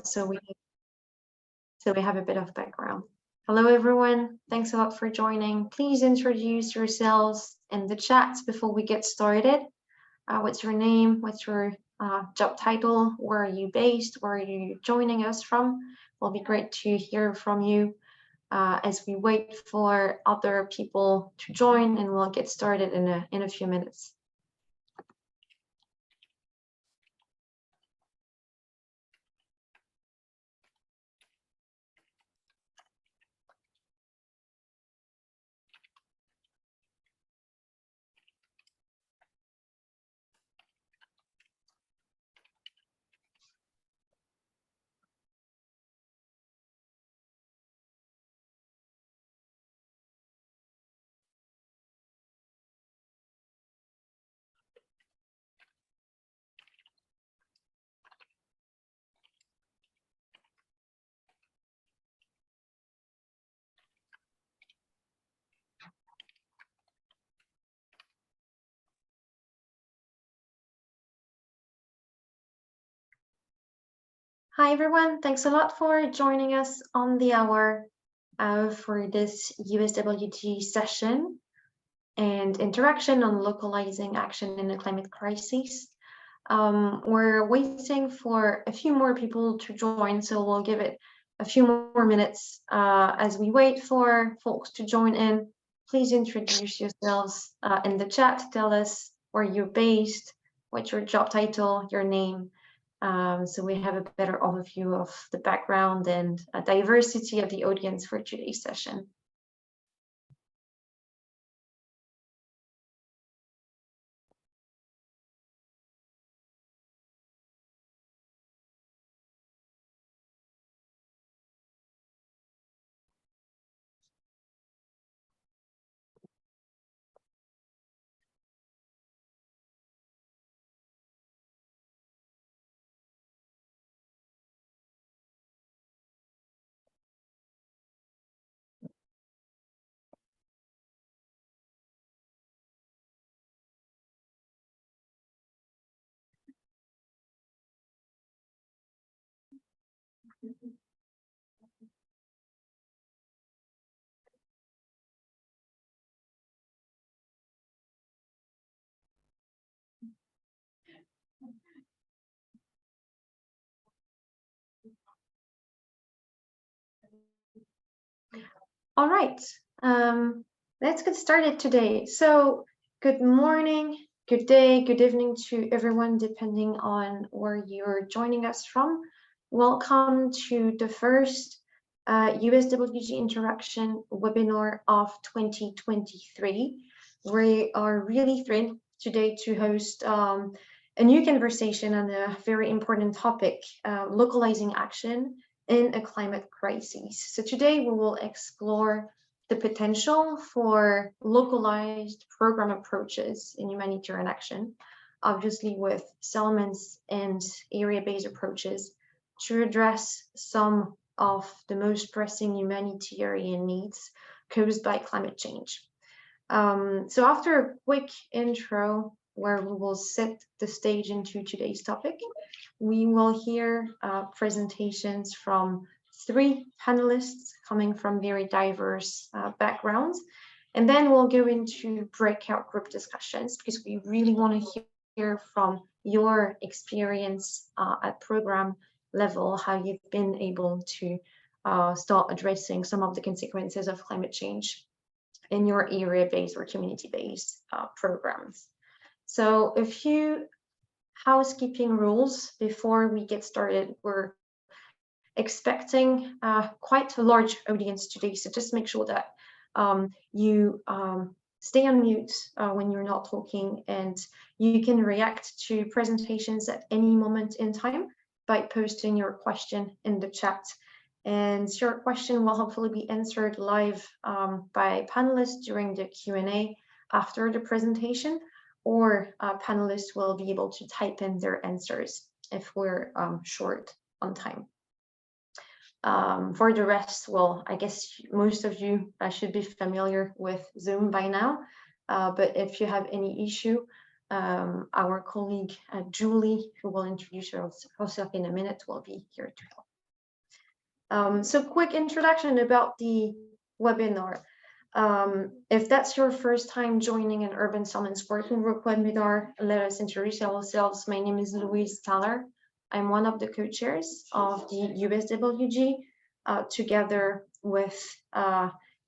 So we have a bit of background. Hello, everyone. Thanks a lot for joining. Please introduce yourselves in the chat before we get started. What's your name? What's your job title? Where are you based? Where are you joining us from? It'll be great to hear from you as we wait for other people to join, and we'll get started in a few minutes. Hi, everyone. Thanks a lot for joining us on the hour for this USWG session and interaction on localizing action in a climate crisis. We're waiting for a few more people to join, so we'll give it a few more minutes as we wait for folks to join in. Please introduce yourselves in the chat. Tell us where you're based, what's your job title, your name, so we have a better overview of the background and diversity of the audience for today's session. All right, let's get started today. So good morning, good day, good evening to everyone, depending on where you're joining us from. Welcome to the first USWG Interaction webinar of 2023. We are really thrilled today to host a new conversation on a very important topic, localizing action in a climate crisis. So today we will explore the potential for localized program approaches in humanitarian action, obviously with settlements and area-based approaches to address some of the most pressing humanitarian needs caused by climate change. So after a quick intro where we will set the stage into today's topic, we will hear presentations from 3 panelists coming from very diverse backgrounds. And then we'll go into breakout group discussions because we really want to hear from your experience at program level, how you've been able to start addressing some of the consequences of climate change in your area-based or community-based programs. So a few housekeeping rules before we get started. We're expecting quite a large audience today, so just make sure that you stay on mute when you're not talking, and you can react to presentations at any moment in time by posting your question in the chat. And your question will hopefully be answered live by panelists during the Q&A after the presentation, or panelists will be able to type in their answers if we're short on time. For the rest, well, I guess most of you should be familiar with Zoom by now, but if you have any issue, our colleague Julie, who will introduce herself in a minute, will be here to help. So quick introduction about the webinar. If that's your first time joining an Urban Summits Working Group webinar, let us introduce ourselves. My name is Louise Thaler. I'm one of the co-chairs of the USWG, together with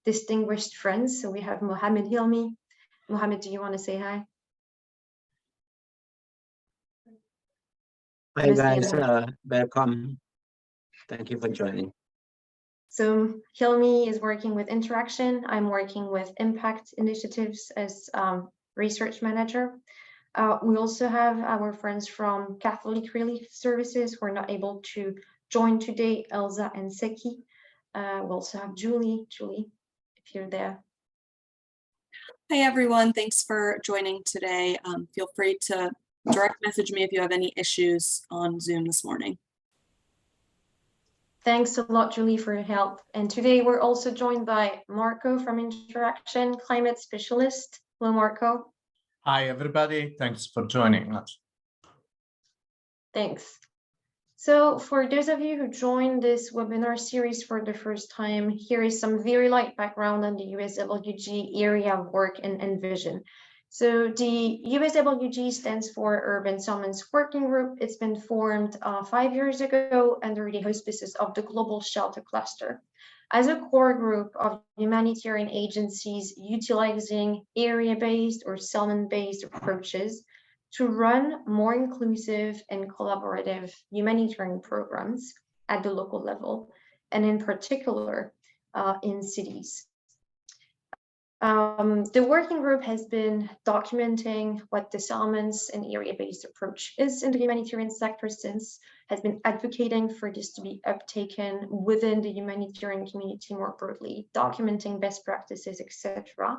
distinguished friends. So we have Mohammed Hilmi. Mohammed, do you want to say hi? Hi guys, welcome. Thank you for joining. So Hilmi is working with interaction. I'm working with impact initiatives as research manager. We also have our friends from Catholic Relief Services who are not able to join today, Elsa and Seki. We also have Julie. Julie, if you're there. Hi everyone, thanks for joining today. Feel free to direct message me if you have any issues on Zoom this morning. Thanks a lot, Julie, for your help. And today we're also joined by Marco from Interaction, climate specialist. Hello, Marco. Hi, everybody. Thanks for joining us. Thanks. So for those of you who joined this webinar series for the first time, here is some very light background on the USWG area of work and vision. So the USWG stands for Urban Summits Working Group. It's been formed 5 years ago under the auspices of the Global Shelter Cluster as a core group of humanitarian agencies utilizing area-based or settlement-based approaches to run more inclusive and collaborative humanitarian programs at the local level, and in particular in cities. The working group has been documenting what the settlements and area-based approach is in the humanitarian sector since, has been advocating for this to be uptaken within the humanitarian community more broadly, documenting best practices, etc.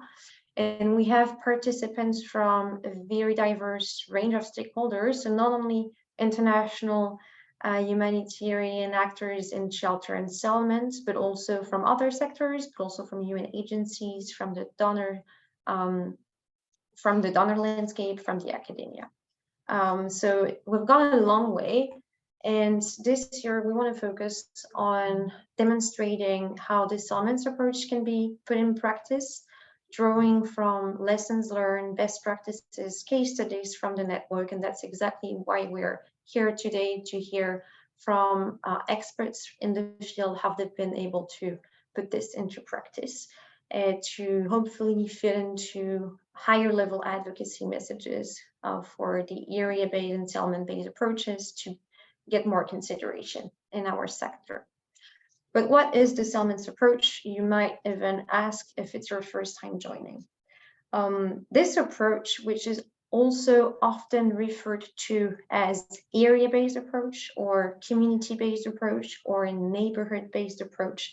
And we have participants from a very diverse range of stakeholders, and not only international humanitarian actors in shelter and settlements, but also from other sectors, but also from UN agencies, from the donor landscape, from the academia. So we've gone a long way. And this year we want to focus on demonstrating how the settlements approach can be put in practice, drawing from lessons learned, best practices, case studies from the network. And that's exactly why we're here today, to hear from experts in the field how they've been able to put this into practice, to hopefully fit into higher level advocacy messages for the area-based and settlement-based approaches to get more consideration in our sector. But what is the settlements approach? You might even ask if it's your first time joining. This approach, which is also often referred to as area-based approach or community-based approach or a neighborhood-based approach,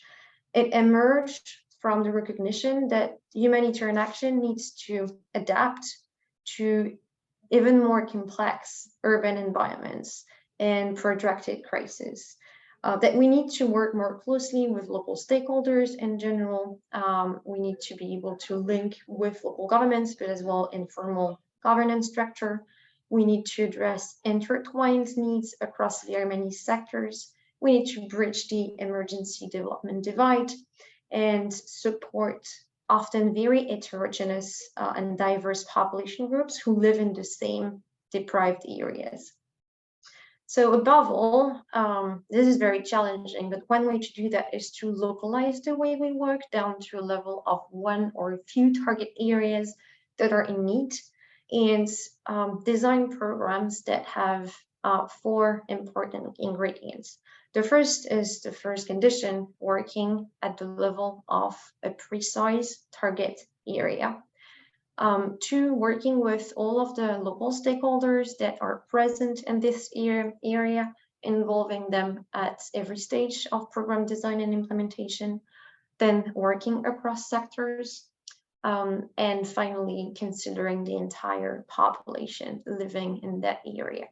it emerged from the recognition that humanitarian action needs to adapt to even more complex urban environments and protracted crises. That we need to work more closely with local stakeholders in general. We need to be able to link with local governments, but as well informal governance structure. We need to address intertwined needs across very many sectors. We need to bridge the emergency development divide and support often very heterogeneous and diverse population groups who live in the same deprived areas. So above all, this is very challenging, but one way to do that is to localize the way we work down to a level of one or a few target areas that are in need, and design programs that have 4 important ingredients. The first is the first condition, working at the level of a precise target area. 2, working with all of the local stakeholders that are present in this area, involving them at every stage of program design and implementation, then working across sectors, and finally considering the entire population living in that area.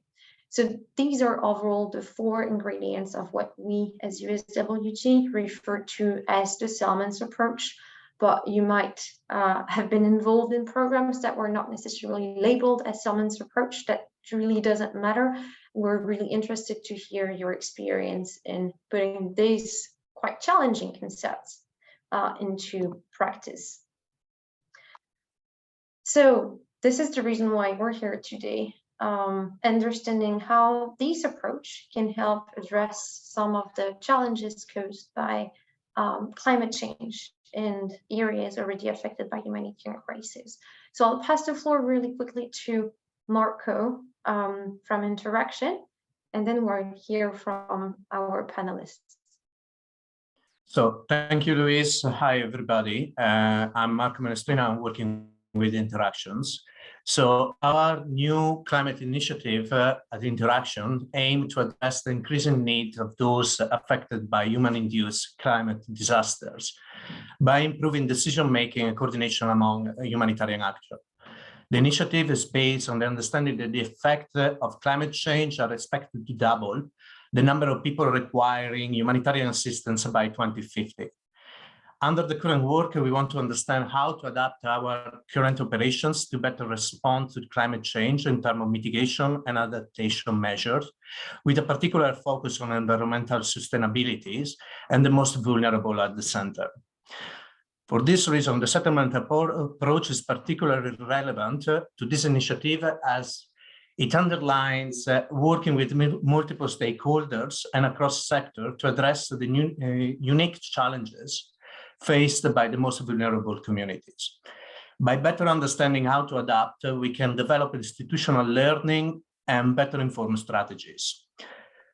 So these are overall the 4 ingredients of what we as USWG refer to as the settlements approach. but you might have been involved in programs that were not necessarily labeled as someone's approach. That really doesn't matter. We're really interested to hear your experience in putting these quite challenging concepts into practice. So this is the reason why we're here today, understanding how this approach can help address some of the challenges caused by climate change in areas already affected by humanitarian crisis. So I'll pass the floor really quickly to Marco from Interaction, and then we'll hear from our panelists. So thank you, Louise. Hi, everybody. I'm Marco Menestrina. I'm working with Interactions. So our new climate initiative at Interaction aims to address the increasing need of those affected by human-induced climate disasters by improving decision-making and coordination among humanitarian actors. The initiative is based on the understanding that the effects of climate change are expected to double the number of people requiring humanitarian assistance by 2050. Under the current work, we want to understand how to adapt our current operations to better respond to climate change in terms of mitigation and adaptation measures, with a particular focus on environmental sustainability and the most vulnerable at the center. For this reason, the settlement approach is particularly relevant to this initiative as it underlines working with multiple stakeholders and across sectors to address the unique challenges faced by the most vulnerable communities. By better understanding how to adapt, we can develop institutional learning and better informed strategies.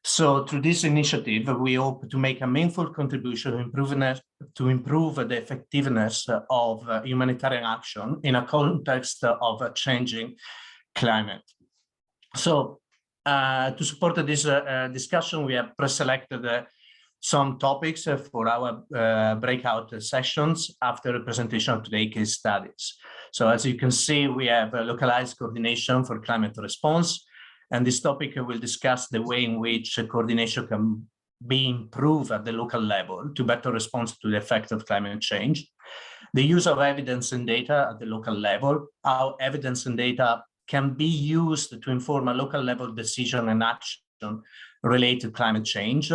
So through this initiative, we hope to make a meaningful contribution to improve the effectiveness of humanitarian action in a context of a changing climate. So to support this discussion, we have pre-selected some topics for our breakout sessions after the presentation of today's case studies. So as you can see, we have localized coordination for climate response. And this topic will discuss the way in which coordination can be improved at the local level to better respond to the effect of climate change. The use of evidence and data at the local level, how evidence and data can be used to inform a local level decision and action related to climate change.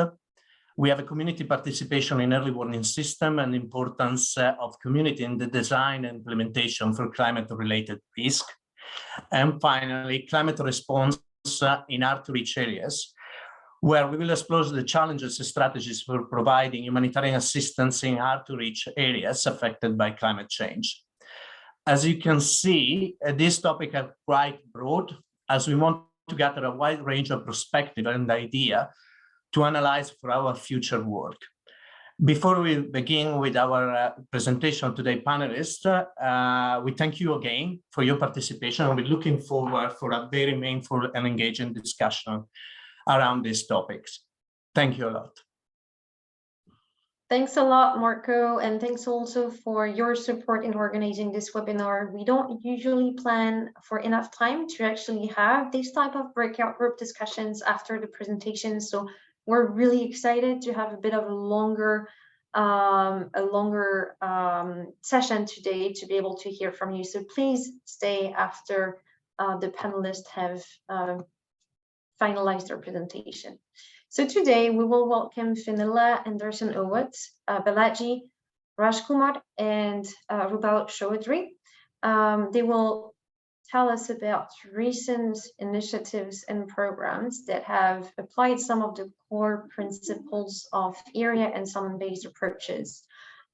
We have a community participation in early warning system and the importance of community in the design and implementation for climate-related risk. And finally, climate response in hard-to-reach areas, where we will explore the challenges and strategies for providing humanitarian assistance in hard-to-reach areas affected by climate change. As you can see, this topic is quite broad, as we want to gather a wide range of perspective and idea to analyze for our future work. Before we begin with our presentation today, panelists, we thank you again for your participation, and we're looking forward for a very meaningful and engaging discussion around these topics. Thank you a lot. Thanks a lot, Marco, and thanks also for your support in organizing this webinar. We don't usually plan for enough time to actually have these type of breakout group discussions after the presentation, so we're really excited to have a bit of a longer session today to be able to hear from you. So please stay after the panelists have finalized their presentation. So today we will welcome Fenella Anderson-Owat, Balaji Rajkumar, and Rubal Chaudhry. They will tell us about recent initiatives and programs that have applied some of the core principles of area and science-based approaches,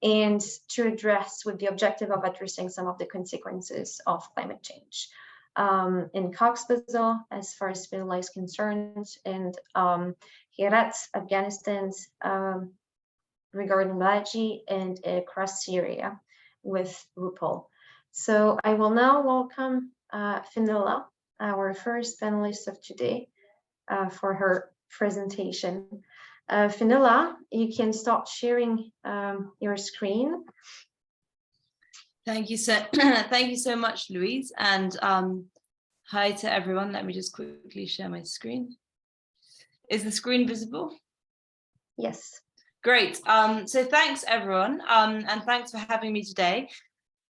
and to address with the objective of addressing some of the consequences of climate change. In Cox's Bazar, as far as Fenella is concerned, and Herat, Afghanistan, regarding Balaji, and across Syria with Rupal. So I will now welcome Fenella, our first panelist of today, for her presentation. Fenella, you can start sharing your screen. Thank you so much, Louise, and hi to everyone. Let me just quickly share my screen. Is the screen visible? Yes. Great. So thanks, everyone, and thanks for having me today.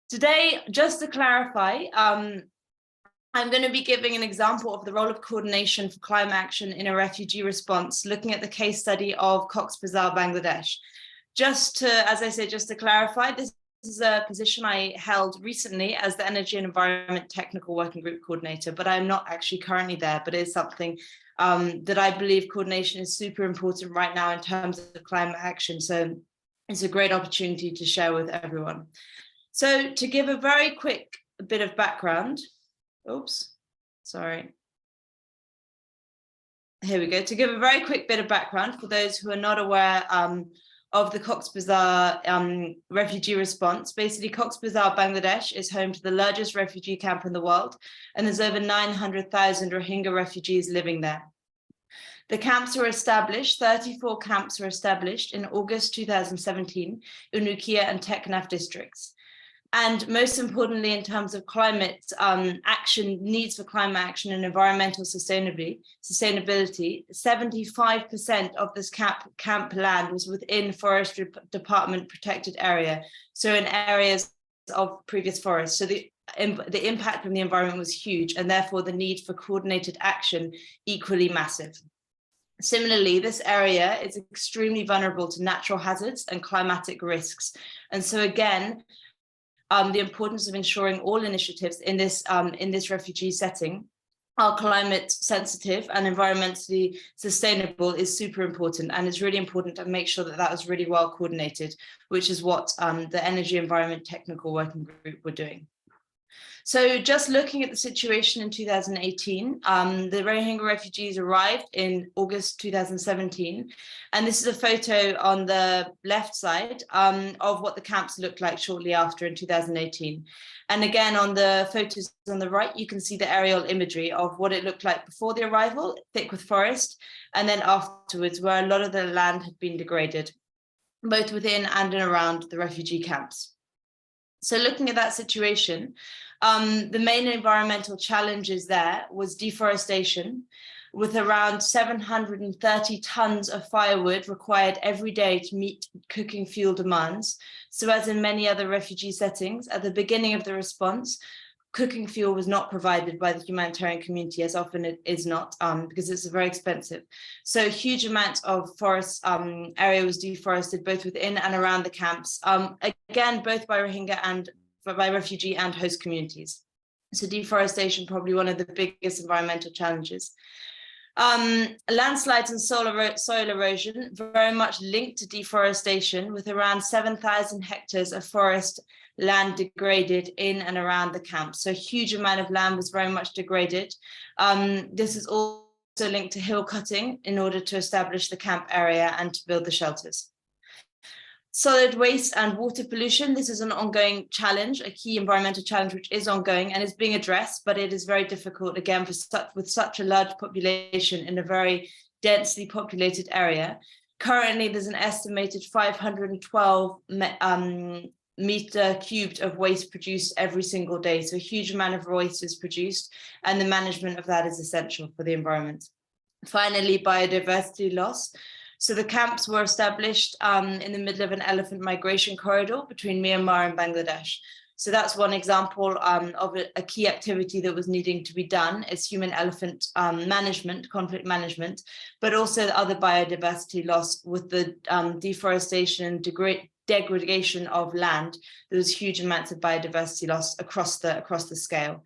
Today, just to clarify, I'm going to be giving an example of the role of coordination for climate action in a refugee response, looking at the case study of Cox's Bazar, Bangladesh. Just to clarify, this is a position I held recently as the Energy and Environment Technical Working Group Coordinator, but I'm not actually currently there, but it is something that I believe coordination is super important right now in terms of climate action. So it's a great opportunity to share with everyone. So to give a very quick bit of background, here we go. To give a very quick bit of background for those who are not aware of the Cox's Bazar refugee response. Basically, Cox's Bazar, Bangladesh is home to the largest refugee camp in the world, and there's over 900,000 Rohingya refugees living there. The camps were established, 34 camps were established in August 2017 in Ukiah and Teknaf districts. And most importantly, in terms of climate action, needs for climate action and environmental sustainability, 75% of this camp land was within Forestry Department protected area, so in areas of previous forests. So the impact on the environment was huge, and therefore the need for coordinated action equally massive. Similarly, this area is extremely vulnerable to natural hazards and climatic risks. And so again, the importance of ensuring all initiatives in this refugee setting are climate sensitive and environmentally sustainable is super important, and it's really important to make sure that that was really well coordinated, which is what the Energy Environment Technical Working Group were doing. So just looking at the situation in 2018, the Rohingya refugees arrived in August 2017. And this is a photo on the left side of what the camps looked like shortly after in 2018. And again, on the photos on the right, you can see the aerial imagery of what it looked like before the arrival, thick with forest, and then afterwards, where a lot of the land had been degraded, both within and around the refugee camps. So looking at that situation, the main environmental challenges there was deforestation, with around 730 tons of firewood required every day to meet cooking fuel demands. So as in many other refugee settings, at the beginning of the response, cooking fuel was not provided by the humanitarian community, as often it is not, because it's very expensive. So a huge amount of forest area was deforested, both within and around the camps, again, both by Rohingya and by refugee and host communities. So deforestation, probably one of the biggest environmental challenges. Landslides and soil erosion, very much linked to deforestation, with around 7,000 hectares of forest land degraded in and around the camp. So a huge amount of land was very much degraded. This is also linked to hill cutting in order to establish the camp area and to build the shelters. Solid waste and water pollution. This is an ongoing challenge, a key environmental challenge, which is ongoing and is being addressed, but it is very difficult, again, with such a large population in a very densely populated area. Currently, there's an estimated 512 meter cubed of waste produced every single day. So a huge amount of waste is produced, and the management of that is essential for the environment. Finally, biodiversity loss. So the camps were established in the middle of an elephant migration corridor between Myanmar and Bangladesh. So that's one example of a key activity that was needing to be done is human-elephant management, conflict management, but also other biodiversity loss with the deforestation and degradation of land. There was huge amounts of biodiversity loss across the scale.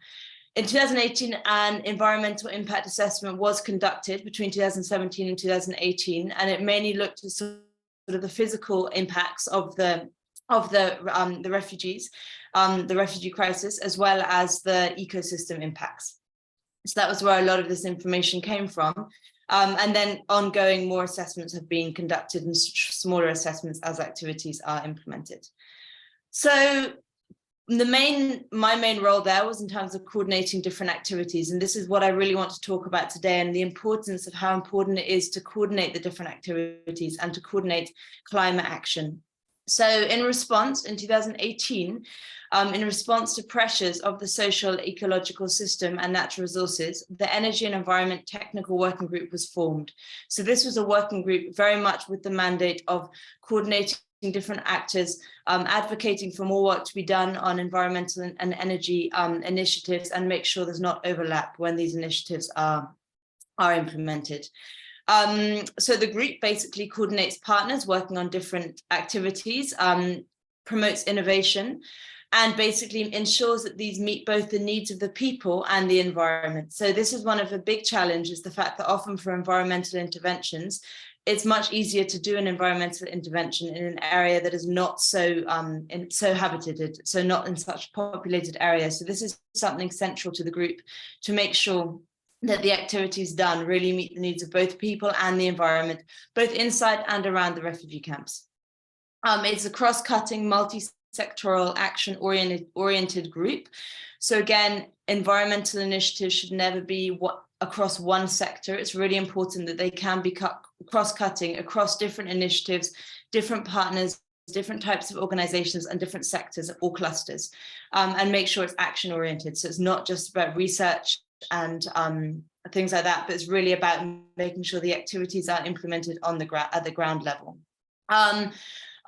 In 2018, an environmental impact assessment was conducted between 2017 and 2018, and it mainly looked at sort of the physical impacts of the refugees, the refugee crisis, as well as the ecosystem impacts. So that was where a lot of this information came from. And then ongoing more assessments have been conducted and smaller assessments as activities are implemented. So my main role there was in terms of coordinating different activities. And this is what I really want to talk about today, and the importance of how important it is to coordinate the different activities and to coordinate climate action. So in response, in 2018, in response to pressures of the social ecological system and natural resources, the Energy and Environment Technical Working Group was formed. So this was a working group very much with the mandate of coordinating different actors, advocating for more work to be done on environmental and energy initiatives, and make sure there's not overlap when these initiatives are implemented. So the group basically coordinates partners working on different activities, promotes innovation, and basically ensures that these meet both the needs of the people and the environment. So this is one of the big challenges, the fact that often for environmental interventions, it's much easier to do an environmental intervention in an area that is not so habitated, so not in such populated areas. So this is something central to the group, to make sure that the activities done really meet the needs of both people and the environment, both inside and around the refugee camps. It's a cross-cutting, multi-sectoral, action-oriented group. So again, environmental initiatives should never be across one sector. It's really important that they can be cross-cutting across different initiatives, different partners, different types of organizations and different sectors or clusters, and make sure it's action-oriented. So it's not just about research and things like that, but it's really about making sure the activities are implemented on the at the ground level.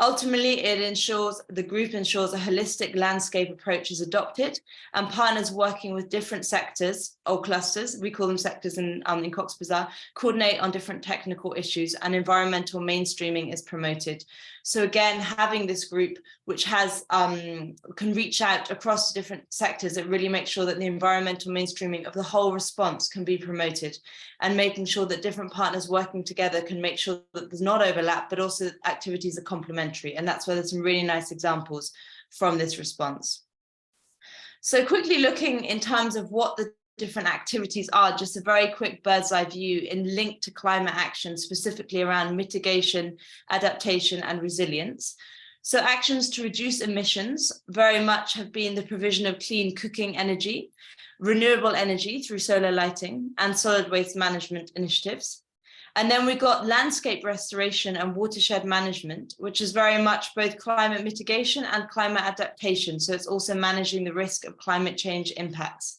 Ultimately, the group ensures a holistic landscape approach is adopted, and partners working with different sectors or clusters, we call them sectors in Cox's Bazar, coordinate on different technical issues, and environmental mainstreaming is promoted. So again, having this group which has can reach out across different sectors, it really makes sure that the environmental mainstreaming of the whole response can be promoted, and making sure that different partners working together can make sure that there's not overlap, but also activities are complementary. And that's where there's some really nice examples from this response. So quickly looking in terms of what the different activities are, just a very quick bird's eye view in link to climate action, specifically around mitigation, adaptation, and resilience. So actions to reduce emissions very much have been the provision of clean cooking energy, renewable energy through solar lighting, and solid waste management initiatives. And then we've got landscape restoration and watershed management, which is very much both climate mitigation and climate adaptation. So it's also managing the risk of climate change impacts.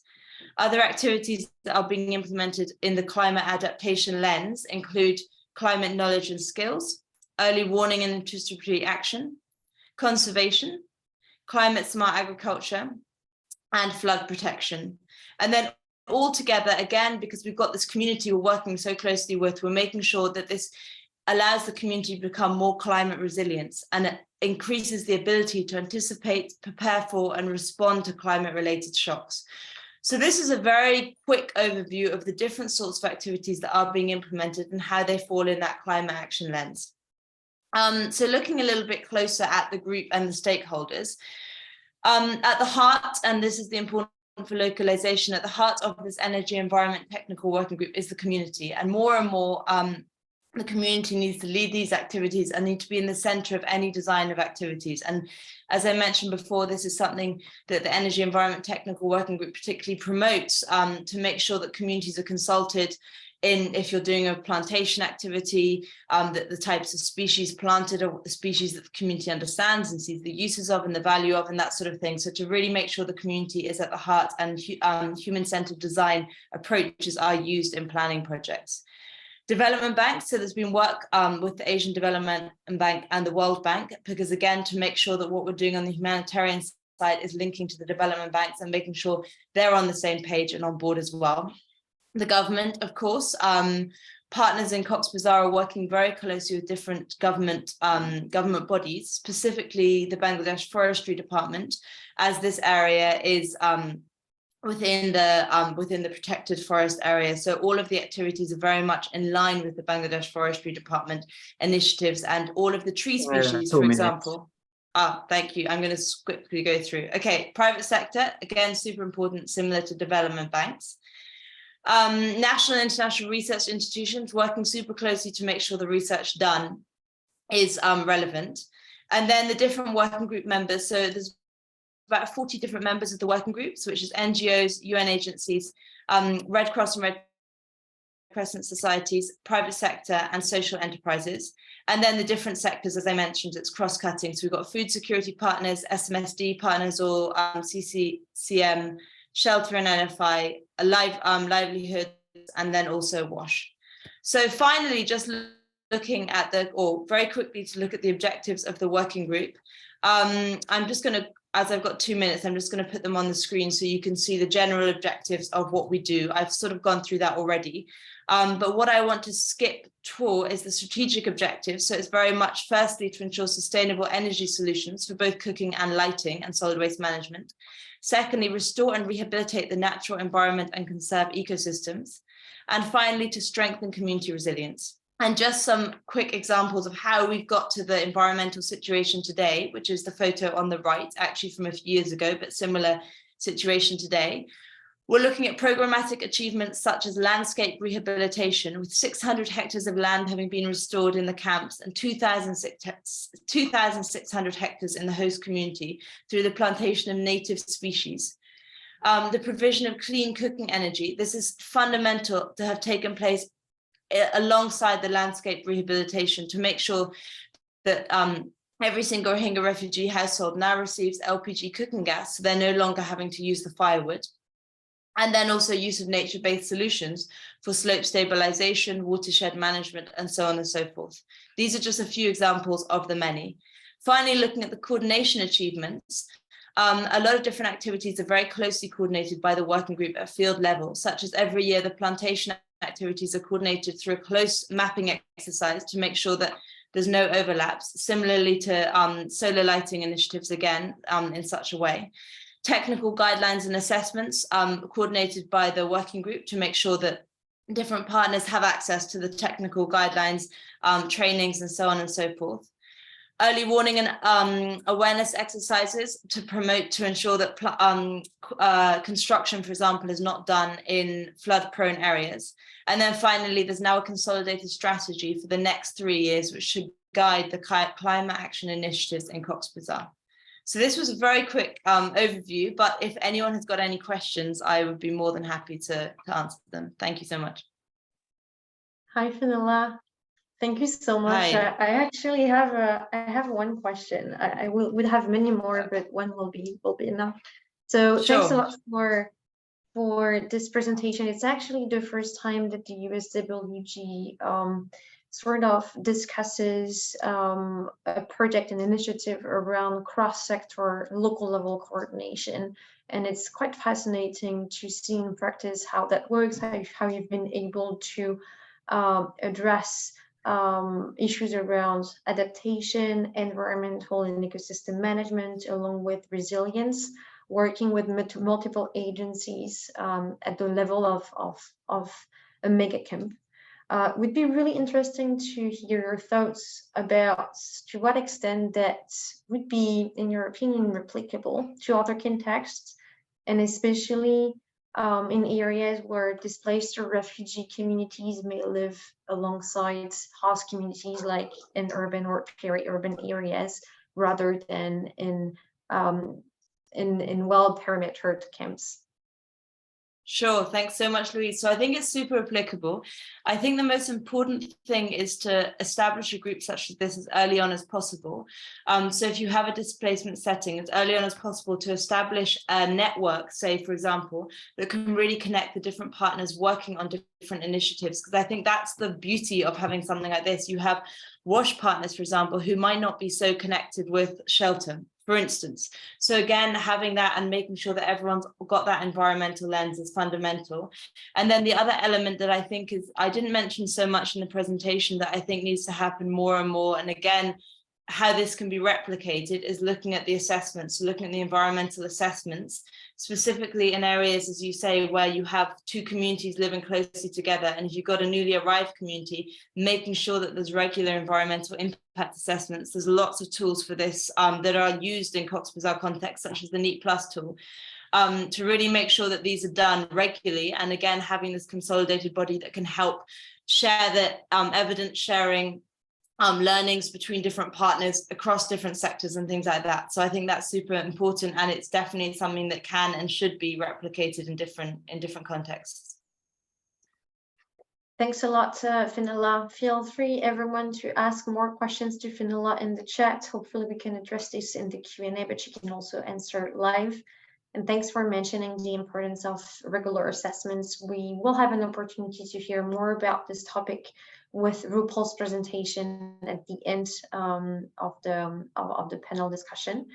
Other activities that are being implemented in the climate adaptation lens include climate knowledge and skills, early warning and anticipatory action, conservation, climate smart agriculture, and flood protection. And then all together, again, because we've got this community we're working so closely with, we're making sure that this allows the community to become more climate resilient, and it increases the ability to anticipate, prepare for, and respond to climate-related shocks. So this is a very quick overview of the different sorts of activities that are being implemented and how they fall in that climate action lens. So looking a little bit closer at the group and the stakeholders, at the heart, and this is the important for localization, at the heart of this energy environment technical working group is the community, and more the community needs to lead these activities and need to be in the center of any design of activities. And as I mentioned before, this is something that the Energy Environment Technical Working Group particularly promotes, to make sure that communities are consulted in, if you're doing a plantation activity, that the types of species planted are the species that the community understands and sees the uses of and the value of, and that sort of thing. So to really make sure the community is at the heart, and human-centered design approaches are used in planning projects. Development banks, so there's been work with the Asian Development Bank and the World Bank, because again, to make sure that what we're doing on the humanitarian side is linking to the development banks and making sure they're on the same page and on board as well. The government, of course, partners in Cox's Bazar are working very closely with different government bodies, specifically the Bangladesh Forestry Department, as this area is within the protected forest area. So all of the activities are very much in line with the Bangladesh Forestry Department initiatives, and all of the tree species, for example. Thank you. I'm going to quickly go through. Okay, private sector, again, super important, similar to development banks. National and international research institutions working super closely to make sure the research done is relevant. And then the different working group members. So there's about 40 different members of the working groups, which is NGOs, UN agencies, Red Cross and Red crescent societies, private sector, and social enterprises. And then the different sectors, as I mentioned, it's cross-cutting. So we've got food security partners, SMSD partners, or CCCM, shelter and NFI, livelihood, and then also WASH. So finally, just looking at or very quickly to look at the objectives of the working group. I'm just going to, as I've got 2 minutes, I'm just going to put them on the screen so you can see the general objectives of what we do. I've sort of gone through that already. But what I want to skip for is the strategic objectives. So it's very much, firstly, to ensure sustainable energy solutions for both cooking and lighting and solid waste management. Secondly, restore and rehabilitate the natural environment and conserve ecosystems. And finally, to strengthen community resilience. And just some quick examples of how we've got to the environmental situation today, which is the photo on the right, actually from a few years ago, but similar situation today. We're looking at programmatic achievements such as landscape rehabilitation, with 600 hectares of land having been restored in the camps and 2,600 hectares in the host community through the plantation of native species. The provision of clean cooking energy. This is fundamental to have taken place alongside the landscape rehabilitation to make sure that every single Rohingya refugee household now receives LPG cooking gas, so they're no longer having to use the firewood. And then also use of nature-based solutions for slope stabilization, watershed management, and so on and so forth. These are just a few examples of the many. Finally, looking at the coordination achievements, a lot of different activities are very closely coordinated by the working group at field level, such as every year the plantation activities are coordinated through a close mapping exercise to make sure that there's no overlaps, similarly to solar lighting initiatives, again, in such a way. Technical guidelines and assessments coordinated by the working group to make sure that different partners have access to the technical guidelines, trainings, and so on and so forth. Early warning and awareness exercises to ensure that construction, for example, is not done in flood-prone areas. And then finally, there's now a consolidated strategy for the next 3 years, which should guide the climate action initiatives in Cox's Bazar. So this was a very quick overview, but if anyone has got any questions, I would be more than happy to answer them. Thank you so much. Hi, Fenella. Thank you so much. Hi. I actually have one question. I would have many more, but one will be enough. So Sure. thanks a lot for this presentation. It's actually the first time that the USWG sort of discusses a project and initiative around cross-sector local level coordination. And it's quite fascinating to see in practice how that works, how you've been able to address issues around adaptation, environmental and ecosystem management, along with resilience, working with multiple agencies at the level of a mega camp. Would be really interesting to hear your thoughts about to what extent that would be, in your opinion, replicable to other contexts, and especially in areas where displaced or refugee communities may live alongside host communities, like in urban or peri-urban areas, rather than in well-parametered camps. Sure, thanks so much, Louise. So I think it's super applicable. I think the most important thing is to establish a group such as this as early on as possible. So if you have a displacement setting, as early on as possible to establish a network, say, for example, that can really connect the different partners working on different initiatives. Because I think that's the beauty of having something like this. You have WASH partners, for example, who might not be so connected with shelter, for instance. So again, having that and making sure that everyone's got that environmental lens is fundamental. And then the other element that I think is, I didn't mention so much in the presentation that I think needs to happen more and more, and again, how this can be replicated is looking at the assessments, so looking at the environmental assessments, specifically in areas, as you say, where you have two communities living closely together. And if you've got a newly arrived community, making sure that there's regular environmental impact assessments. There's lots of tools for this that are used in Cox's Bazar context, such as the NEAT Plus tool, to really make sure that these are done regularly. And again, having this consolidated body that can help share the evidence sharing, learnings between different partners across different sectors and things like that. So I think that's super important, and it's definitely something that can and should be replicated in different contexts. Thanks a lot, Fenella. Feel free, everyone, to ask more questions to Fenella in the chat. Hopefully we can address this in the Q&A, but she can also answer live. And thanks for mentioning the importance of regular assessments. We will have an opportunity to hear more about this topic with RuPaul's presentation at the end of the panel discussion.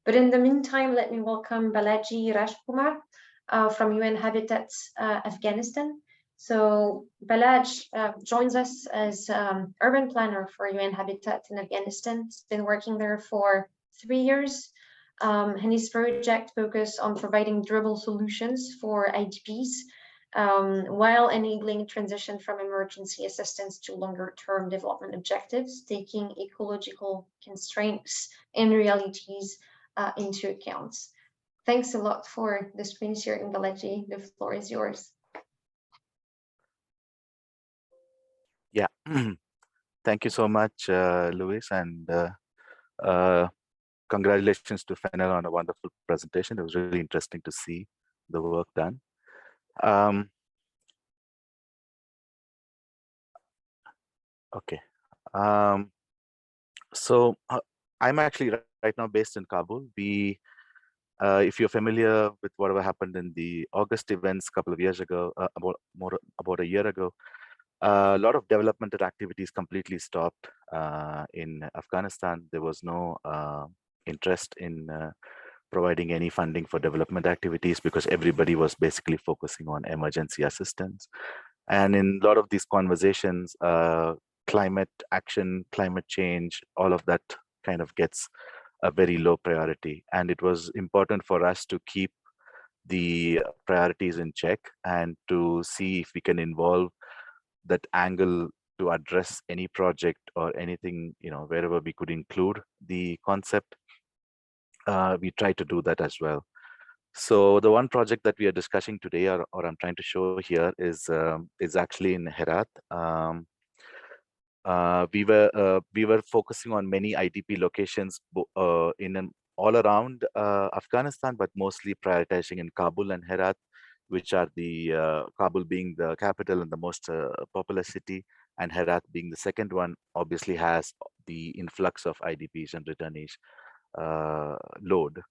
But in the meantime, let me welcome Balaji Rajkumar from UN Habitat Afghanistan. So Balaj joins us as urban planner for UN Habitat in Afghanistan. He's been working there for 3 years, and his project focused on providing durable solutions for IDPs while enabling transition from emergency assistance to longer-term development objectives, taking ecological constraints and realities into account. Thanks a lot for the screen sharing, Balaji. The floor is yours. Yeah, thank you so much, Luis, and congratulations to Fenella on a wonderful presentation. It was really interesting to see the work done. Okay, so I'm actually right now based in Kabul. If you're familiar with whatever happened in the August events a couple of years ago, about a year ago, a lot of developmental activities completely stopped in Afghanistan. There was no interest in providing any funding for development activities because everybody was basically focusing on emergency assistance. And in a lot of these conversations, climate action, climate change, all of that kind of gets a very low priority. And it was important for us to keep the priorities in check and to see if we can involve that angle to address any project or anything, wherever we could include the concept. We try to do that as well. So the one project that we are discussing today, or I'm trying to show here, is actually in Herat. We were focusing on many IDP locations all around Afghanistan, but mostly prioritizing in Kabul and Herat, which are the Kabul being the capital and the most populous city, and Herat being the second one, obviously has the influx of IDPs and returnees load.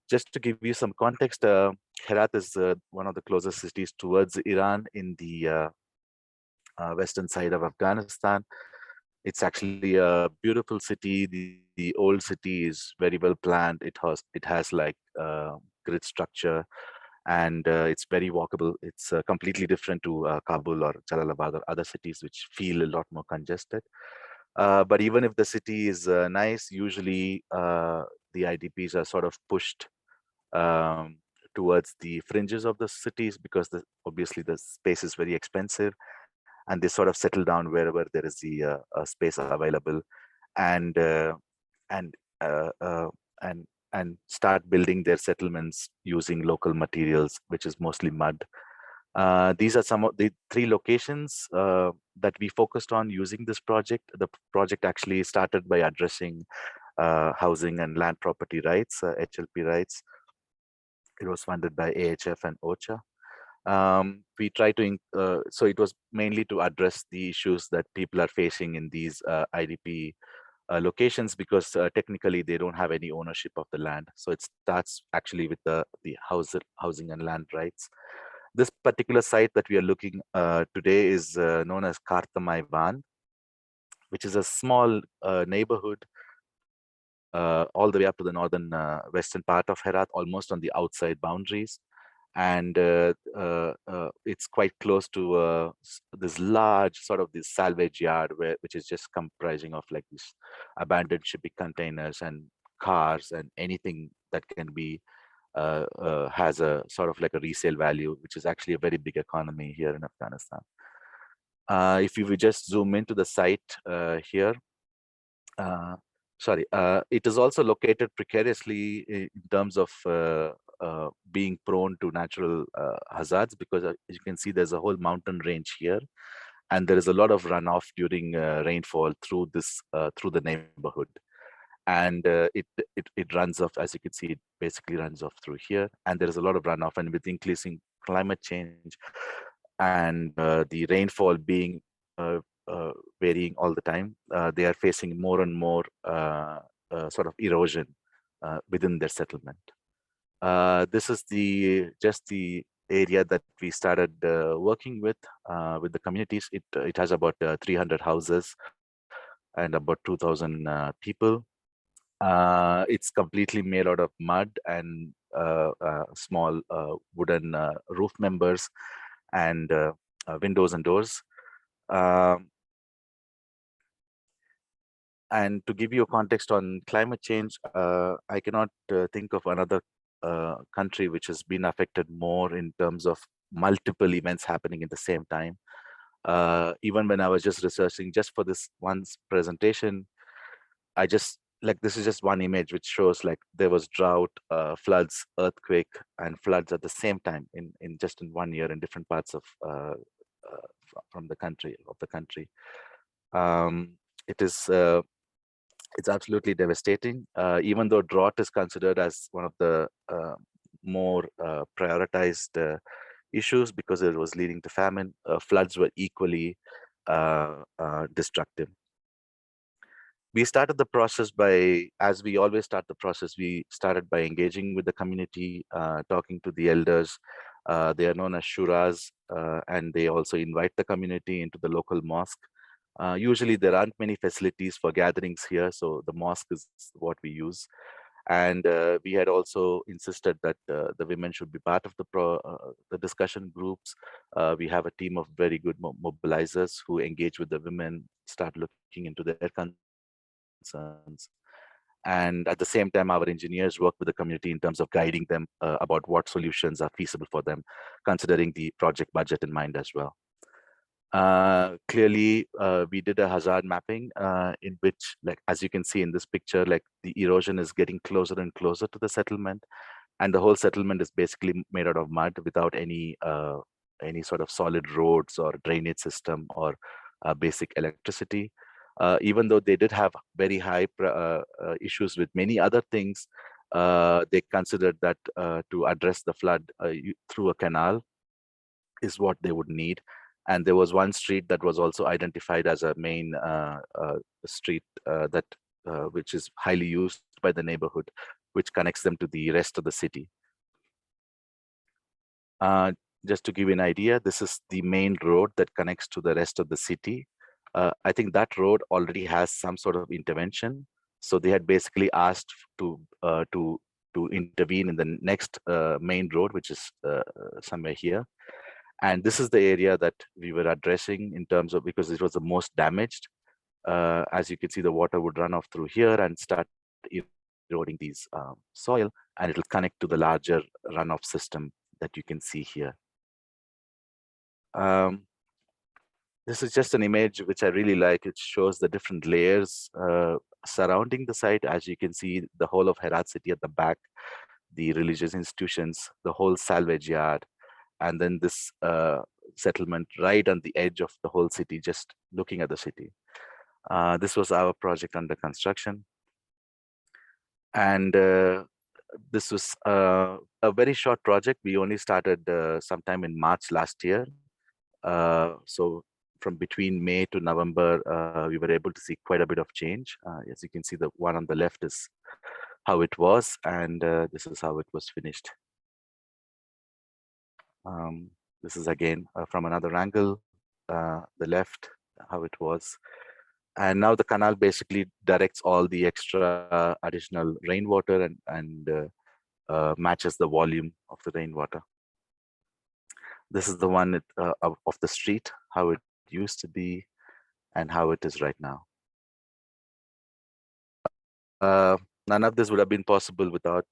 Just to give you some context, Herat is one of the closest cities towards Iran in the western side of Afghanistan. It's actually a beautiful city. The old city is very well planned. It has like grid structure, and it's very walkable. It's completely different to Kabul or Jalalabad or other cities which feel a lot more congested. But even if the city is nice, usually the IDPs are sort of pushed towards the fringes of the cities because obviously the space is very expensive, and they sort of settle down wherever there is the space available, and start building their settlements using local materials, which is mostly mud. These are some of the 3 locations that we focused on using this project. The project actually started by addressing housing and land property rights, HLP rights. It was funded by AHF and OCHA. We try to, so it was mainly to address the issues that people are facing in these IDP locations, because technically they don't have any ownership of the land. So it starts actually with the housing and land rights. This particular site that we are looking today is known as Kartamaivan, which is a small neighborhood all the way up to the northern western part of Herat, almost on the outside boundaries. And it's quite close to this large sort of this salvage yard, which is just comprising of like these abandoned shipping containers and cars and anything that can be has a sort of like a resale value, which is actually a very big economy here in Afghanistan. If you would just zoom into the site here, it is also located precariously in terms of being prone to natural hazards, because as you can see, there's a whole mountain range here, and there is a lot of runoff during rainfall through the neighborhood. and it runs off, as you can see, it basically runs off through here, and there is a lot of runoff. And with increasing climate change and the rainfall being varying all the time, they are facing more and more sort of erosion within their settlement. This is just the area that we started working with the communities. It has about 300 houses and about 2,000 people. It's completely made out of mud and small wooden roof members and windows and doors. And to give you a context on climate change, I cannot think of another country which has been affected more in terms of multiple events happening at the same time. Even when I was just researching just for this one presentation, I just this is just one image which shows like there was drought, floods, earthquake, and floods at the same time in just in 1 year in different parts of from the country. It is it's absolutely devastating. Even though drought is considered as one of the more prioritized issues because it was leading to famine, floods were equally destructive. We started the process by, as we always start the process, we started by engaging with the community, talking to the elders. They are known as shuras, and they also invite the community into the local mosque. Usually there aren't many facilities for gatherings here, so the mosque is what we use. And we had also insisted that the women should be part of the discussion groups. We have a team of very good mobilizers who engage with the women, start looking into their concerns. And at the same time, our engineers work with the community in terms of guiding them about what solutions are feasible for them, considering the project budget in mind as well. Clearly, we did a hazard mapping in which, like, as you can see in this picture, like the erosion is getting closer and closer to the settlement, and the whole settlement is basically made out of mud without any sort of solid roads or drainage system or basic electricity. Even though they did have very high issues with many other things, they considered that to address the flood through a canal is what they would need. And there was one street that was also identified as a main street which is highly used by the neighborhood, which connects them to the rest of the city. Just to give you an idea, this is the main road that connects to the rest of the city. I think that road already has some sort of intervention. So they had basically asked to intervene in the next main road, which is somewhere here. And this is the area that we were addressing in terms of, because it was the most damaged. As you can see, the water would run off through here and start eroding these soil, and it will connect to the larger runoff system that you can see here. This is just an image which I really like. It shows the different layers surrounding the site. As you can see, the whole of Herat city at the back, the religious institutions, the whole salvage yard, and then this settlement right on the edge of the whole city, just looking at the city. This was our project under construction. And this was a very short project. We only started sometime in March last year. So from between May to November, we were able to see quite a bit of change. As you can see, the one on the left is how it was, and this is how it was finished. This is again from another angle, the left, how it was. And now the canal basically directs all the extra additional rainwater and matches the volume of the rainwater. This is the one of the street, how it used to be and how it is right now. None of this would have been possible without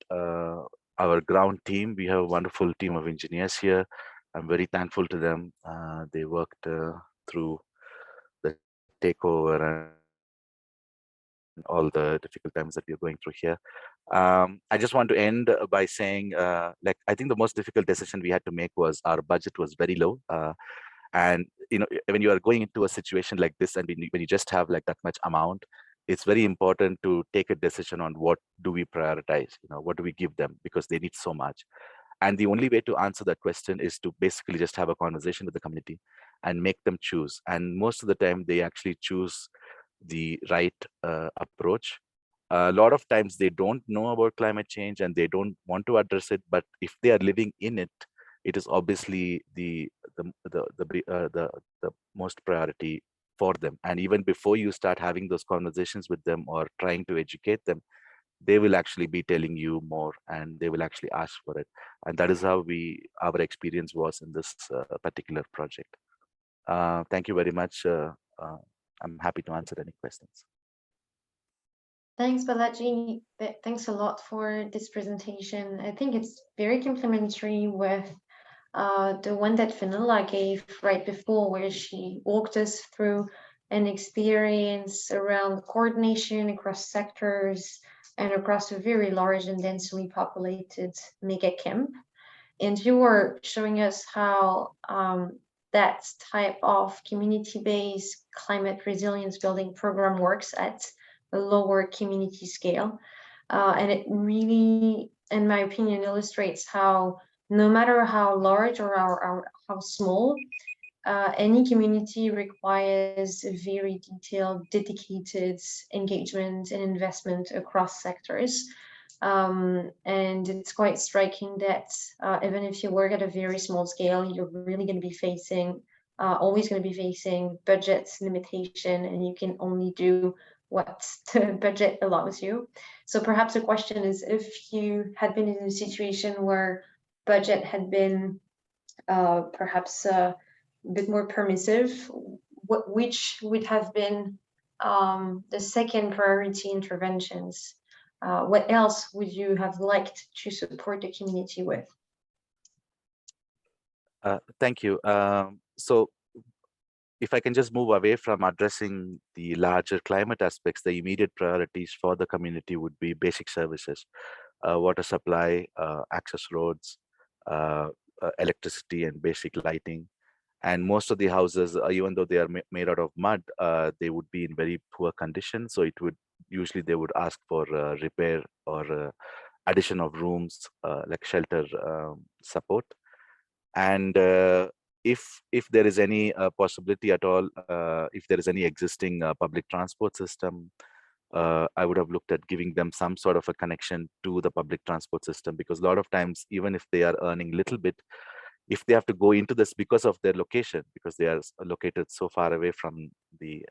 our ground team. We have a wonderful team of engineers here. I'm very thankful to them. They worked through the takeover and all the difficult times that we're going through here. I just want to end by saying, like, I think the most difficult decision we had to make was our budget was very low. And, you know, when you are going into a situation like this and when you just have like that much amount, it's very important to take a decision on what do we prioritize, what do we give them, because they need so much. And the only way to answer that question is to basically just have a conversation with the community and make them choose. And most of the time, they actually choose the right approach. A lot of times they don't know about climate change and they don't want to address it. But if they are living in it, it is obviously the most priority for them. And even before you start having those conversations with them or trying to educate them, they will actually be telling you more and they will actually ask for it. And that is how our experience was in this particular project. Thank you very much. I'm happy to answer any questions. Thanks, Balaji. Thanks a lot for this presentation. I think it's very complementary with the one that Vanilla gave right before, where she walked us through an experience around coordination across sectors and across a very large and densely populated mega camp. And you were showing us how that type of community-based climate resilience building program works at a lower community scale. And it really, in my opinion, illustrates how no matter how large or how small, any community requires a very detailed, dedicated engagement and investment across sectors. And it's quite striking that even if you work at a very small scale, you're really going to be facing, always going to be facing budget limitation, and you can only do what the budget allows you. So perhaps the question is, if you had been in a situation where budget had been perhaps a bit more permissive, which would have been the second priority interventions? What else would you have liked to support the community with? Thank you. So if I can just move away from addressing the larger climate aspects, the immediate priorities for the community would be basic services, water supply, access roads, electricity and basic lighting. And most of the houses, even though they are made out of mud, they would be in very poor condition. So usually they would ask for repair or addition of rooms, like shelter support. And if there is any possibility at all, if there is any existing public transport system, I would have looked at giving them some sort of a connection to the public transport system, because a lot of times, even if they are earning little bit, if they have to go into this because of their location, because they are located so far away from the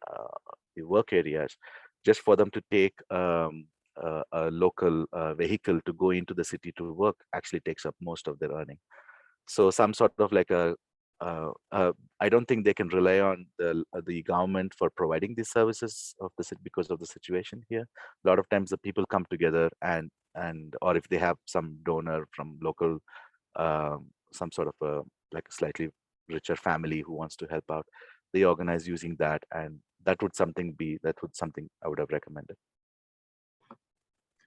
work areas, just for them to take a local vehicle to go into the city to work actually takes up most of their earning. So some sort of like I don't think they can rely on the government for providing these services of the city because of the situation here. A lot of times the people come together and or if they have some donor from local, some sort of like a slightly richer family who wants to help out, they organize using that, and that would something I would have recommended.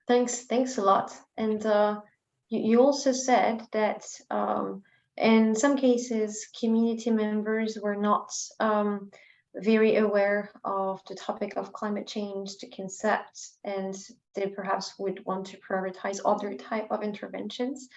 Thanks a lot. And you also said that in some cases, community members were not very aware of the topic of climate change, the concept, and they perhaps would want to prioritize other type of interventions.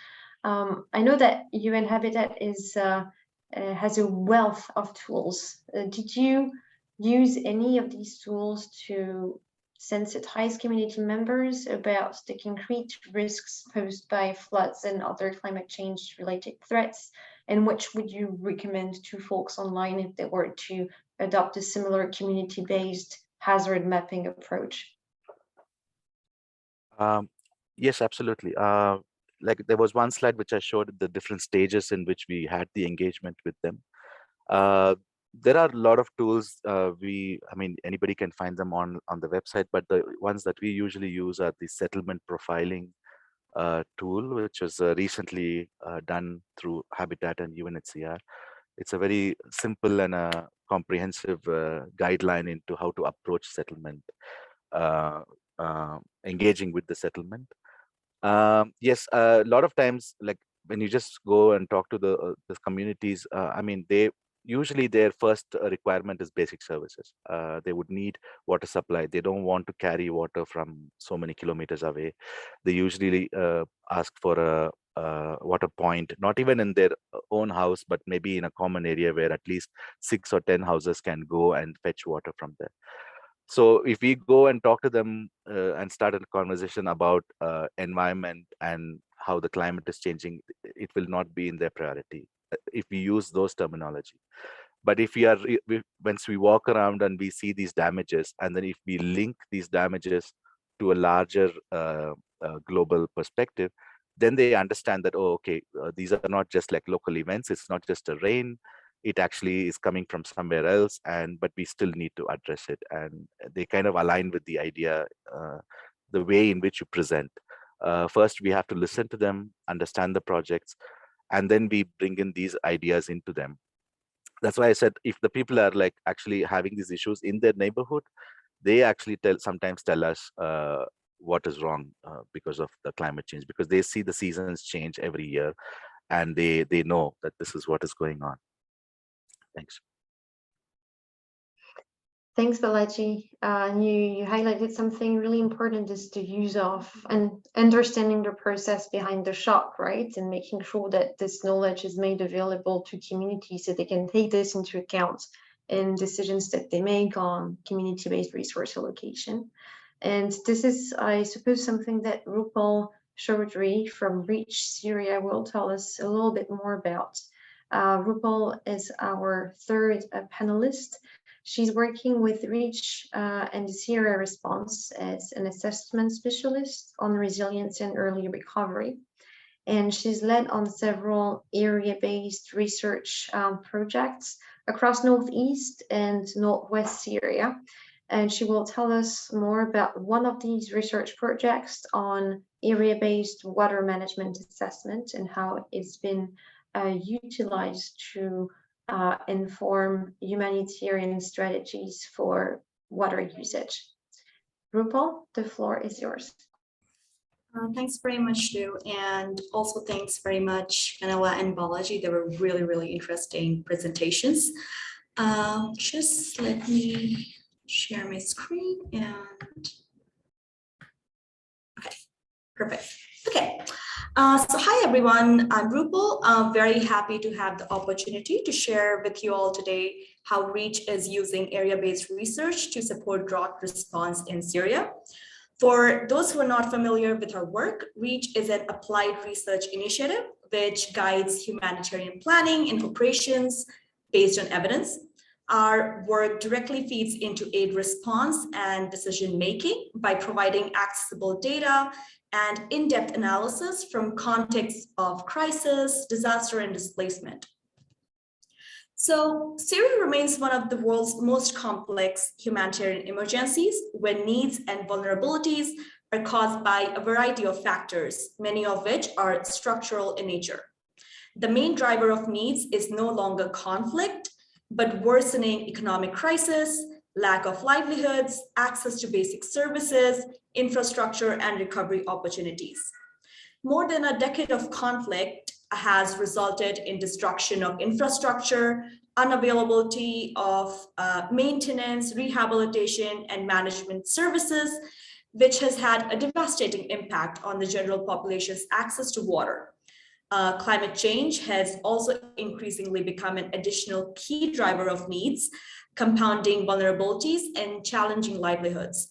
I know that UN Habitat has a wealth of tools. Did you use any of these tools to sensitize community members about the concrete risks posed by floods and other climate change related threats? And which would you recommend to folks online if they were to adopt a similar community-based hazard mapping approach? Yes, absolutely. Like there was one slide which I showed the different stages in which we had the engagement with them. There are a lot of tools. I mean, anybody can find them on the website, but the ones that we usually use are the settlement profiling tool, which was recently done through Habitat and UNHCR. It's a very simple and a comprehensive guideline into how to approach settlement, engaging with the settlement. Yes, a lot of times, like when you just go and talk to the communities, I mean, usually their first requirement is basic services. They would need water supply. They don't want to carry water from so many kilometers away. They usually ask for a water point, not even in their own house, but maybe in a common area where at least 6 or 10 houses can go and fetch water from there. So if we go and talk to them and start a conversation about environment and how the climate is changing, it will not be in their priority if we use those terminology. But if we are, once we walk around and we see these damages, and then if we link these damages to a larger global perspective, then they understand that, oh, okay, these are not just like local events. It's not just a rain. It actually is coming from somewhere else, but we still need to address it. And they kind of align with the idea, the way in which you present. First, we have to listen to them, understand the projects, and then we bring in these ideas into them. That's why I said, if the people are like actually having these issues in their neighborhood, they actually sometimes tell us what is wrong because of the climate change, because they see the seasons change every year, and they know that this is what is going on. Thanks. Thanks, Balaji. You highlighted something really important, is the use of and understanding the process behind the shock, right? And making sure that this knowledge is made available to communities so they can take this into account in decisions that they make on community-based resource allocation. And this is, I suppose, something that Rupal Chaudhry from Reach Syria will tell us a little bit more about. Rupal is our third panelist. She's working with Reach and the Syria response as an assessment specialist on resilience and early recovery. And she's led on several area-based research projects across Northeast and Northwest Syria. And she will tell us more about one of these research projects on area-based water management assessment and how it's been utilized to inform humanitarian strategies for water usage. Rupal, the floor is yours. Thanks very much, Lou, and also thanks very much, Kanala and Balaji. They were really, really interesting presentations. Just let me share my screen and okay, perfect. Okay, so hi everyone, I'm Rupal. I'm very happy to have the opportunity to share with you all today how Reach is using area-based research to support drought response in Syria. For those who are not familiar with our work, Reach is an applied research initiative which guides humanitarian planning and operations based on evidence. Our work directly feeds into aid response and decision-making by providing accessible data and in-depth analysis from contexts of crisis, disaster, and displacement. So Syria remains one of the world's most complex humanitarian emergencies, where needs and vulnerabilities are caused by a variety of factors, many of which are structural in nature. The main driver of needs is no longer conflict, but worsening economic crisis, lack of livelihoods, access to basic services, infrastructure, and recovery opportunities. More than a decade of conflict has resulted in destruction of infrastructure, unavailability of maintenance, rehabilitation, and management services, which has had a devastating impact on the general population's access to water. Climate change has also increasingly become an additional key driver of needs, compounding vulnerabilities and challenging livelihoods.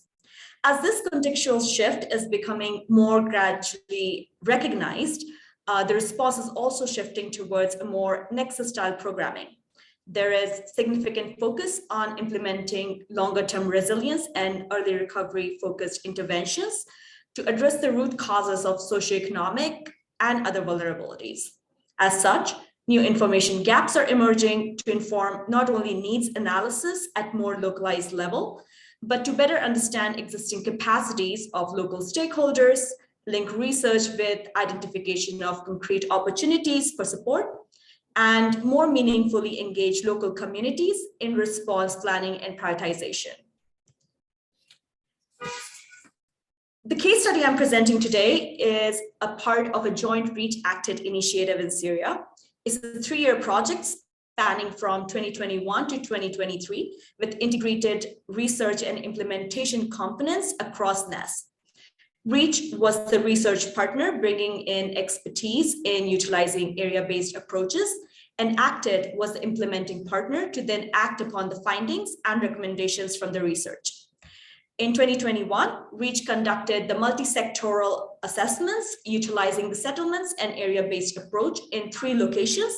As this contextual shift is becoming more gradually recognized, the response is also shifting towards a more nexus-style programming. There is significant focus on implementing longer-term resilience and early recovery-focused interventions to address the root causes of socioeconomic and other vulnerabilities. As such, new information gaps are emerging to inform not only needs analysis at more localized level, but to better understand existing capacities of local stakeholders, link research with identification of concrete opportunities for support, and more meaningfully engage local communities in response planning and prioritization. The case study I'm presenting today is a part of a joint Reach Acted initiative in Syria. It's a 3-year project spanning from 2021 to 2023 with integrated research and implementation components across NES. REACH was the research partner, bringing in expertise in utilizing area-based approaches, and ACTED was the implementing partner to then act upon the findings and recommendations from the research. In 2021, REACH conducted the multi-sectoral assessments utilizing the settlements and area-based approach in 3 locations